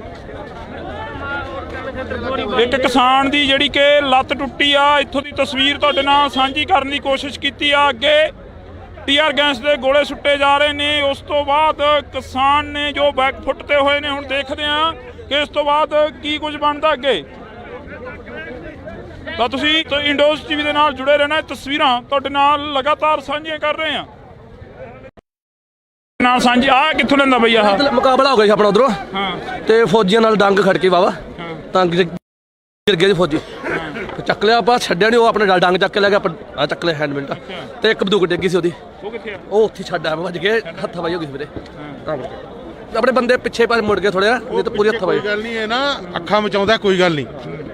ਇੱਕ ਕਿਸਾਨ ਦੀ ਜਿਹੜੀ ਕਿ ਲੱਤ ਟੁੱਟੀ ਆ, ਇੱਥੋਂ ਦੀ ਤਸਵੀਰ ਤੁਹਾਡੇ ਨਾਲ ਸਾਂਝੀ ਕਰਨ ਦੀ ਕੋਸ਼ਿਸ਼ ਕੀਤੀ ਆ। ਅੱਗੇ ਟੀਆਰ ਗੈਸ ਦੇ ਗੋਲੇ ਸੁੱਟੇ ਜਾ ਰਹੇ ਨੇ। ਉਸ ਤੋਂ ਬਾਅਦ ਕਿਸਾਨ ਨੇ ਜੋ ਬੈਕ ਫੁੱਟ ਤੇ ਹੋਏ ਨੇ। ਹੁਣ ਦੇਖਦੇ ਆ ਕਿ ਇਸ ਤੋਂ ਬਾਅਦ ਕੀ ਕੁਝ ਬਣਦਾ ਅੱਗੇ। ਤਾਂ ਤੁਸੀਂ ਇੰਡੋਜ਼ ਟੀਵੀ ਦੇ ਨਾਲ ਜੁੜੇ ਰਹਿਣਾ। ਇਹ ਤਸਵੀਰਾਂ ਤੁਹਾਡੇ ਨਾਲ ਲਗਾਤਾਰ ਸਾਂਝੀਆਂ ਕਰ ਰਹੇ ਆ। ਨਾਲ ਸਾਂਝੀ ਆ ਕਿੱਥੋਂ ਲੈਂਦਾ ਬਈ ਆਹ? ਮੁਕਾਬਲਾ ਹੋ ਗਿਆ ਸੀ ਆਪਣਾ ਉਧਰੋਂ, ਹਾਂ ਤੇ ਫੌਜੀਆਂ ਨਾਲ ਡੰਗ ਖੜ ਕੇ ਵਾਵਾ ਤਾਂ ਗਿਰ ਗਏ ਜੀ ਫੌਜੀ। ਚੱਕ ਲਿਆ ਆਪਾਂ, ਛੱਡਿਆ ਨਹੀਂ, ਉਹ ਆਪਣੇ ਡੰਗ ਚੱਕ ਕੇ ਲੈ ਗਿਆ, ਆਪਾਂ ਆ ਚੱਕ ਲਿਆ ਹੈਂਡ ਮਿੰਟ ਤੇ ਇੱਕ ਬੰਦੂਕ ਡਿੱਗੀ ਸੀ ਉਹਦੀ, ਉਹ ਕਿੱਥੇ ਆ? ਉਹ ਉੱਥੇ ਛੱਡ ਆ ਵੱਜ ਕੇ ਹੱਥਾਂ ਪਾਈ ਹੋ ਗਈ ਸੀ ਵੀਰੇ। ਤਾਂ ਕਰਕੇ ਆਪਣੇ ਬੰਦੇ ਪਿੱਛੇ ਪਾਸੇ ਮੁੜ ਗਏ ਥੋੜ੍ਹਾ, ਨਹੀਂ ਤਾਂ ਪੂਰੀ ਹੱਥਾਂ ਪਾਈ। ਕੋਈ ਗੱਲ ਨਹੀਂ, ਇਹ ਨਾ ਅੱਖਾਂ ਮਚਾਉਂਦਾ ਕੋਈ ਗੱਲ ਨਹੀਂ,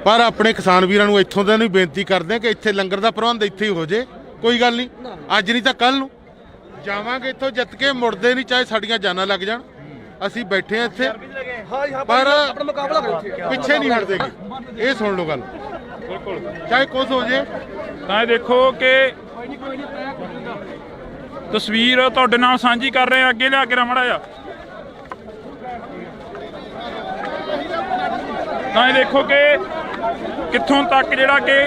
ਪਰ ਆਪਣੇ ਕਿਸਾਨ ਵੀਰਾਂ ਨੂੰ ਇੱਥੋਂ ਦੇ ਨੂੰ ਬੇਨਤੀ ਕਰਦੇ ਆ ਕਿ ਇੱਥੇ ਲੰਗਰ ਦਾ ਪ੍ਰਬੰਧ ਇੱਥੇ ਹੀ ਹੋ ਜੇ। ਕੋਈ ਗੱਲ ਨਹੀਂ, ਅੱਜ ਨਹੀਂ ਤਾਂ ਕੱਲ ਨੂੰ ਜਾਵਾਂਗੇ ਇੱਥੋਂ ਜਿੱਤ ਕੇ, ਮੁੜਦੇ ਨਹੀਂ, ਚਾਹੇ ਸਾਡੀਆਂ ਜਾਨਾਂ ਲੱਗ ਜਾਣ। ਅਸੀਂ ਬੈਠੇ ਆ ਇੱਥੇ, ਪਰ ਆਪਣਾ ਮੁਕਾਬਲਾ ਕਰੋ ਉੱਥੇ। ਪਿੱਛੇ ਨਹੀਂ ਹਟਦੇਗੇ। ਇਹ ਸੁਣ ਲਓ ਗੱਲ, ਚਾਹੇ ਕੁਝ ਹੋ ਜੇ। ਤਾਂ ਇਹ ਦੇਖੋ ਕਿ ਤਸਵੀਰ ਤੁਹਾਡੇ ਨਾਲ ਸਾਂਝੀ ਕਰ ਰਹੇ ਆ। ਅੱਗੇ ਲਿਆ ਕੇ ਰਮੜਾ ਆ। ਤਾਂ ਇਹ ਦੇਖੋ ਕਿ ਕਿੱਥੋਂ ਤੱਕ ਜਿਹੜਾ ਕਿ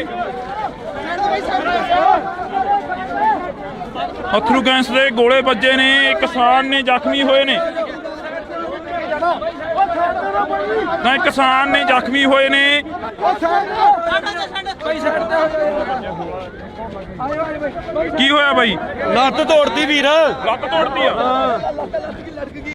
ਅਥਰੂ ਗੈਸ ਦੇ ਗੋਲੇ ਵੱਜੇ ਨੇ, ਕਿਸਾਨ ਨੇ ਜ਼ਖਮੀ ਹੋਏ ਨੇ, ਤਾਂ ਕਿਸਾਨ ਨੇ ਜ਼ਖਮੀ ਹੋਏ ਨੇ। ਕੀ ਹੋਇਆ ਬਾਈ? ਲੱਤ ਤੋੜਦੀ ਵੀਰ। ਲੱਤ ਤੋੜਦੀ ਆ।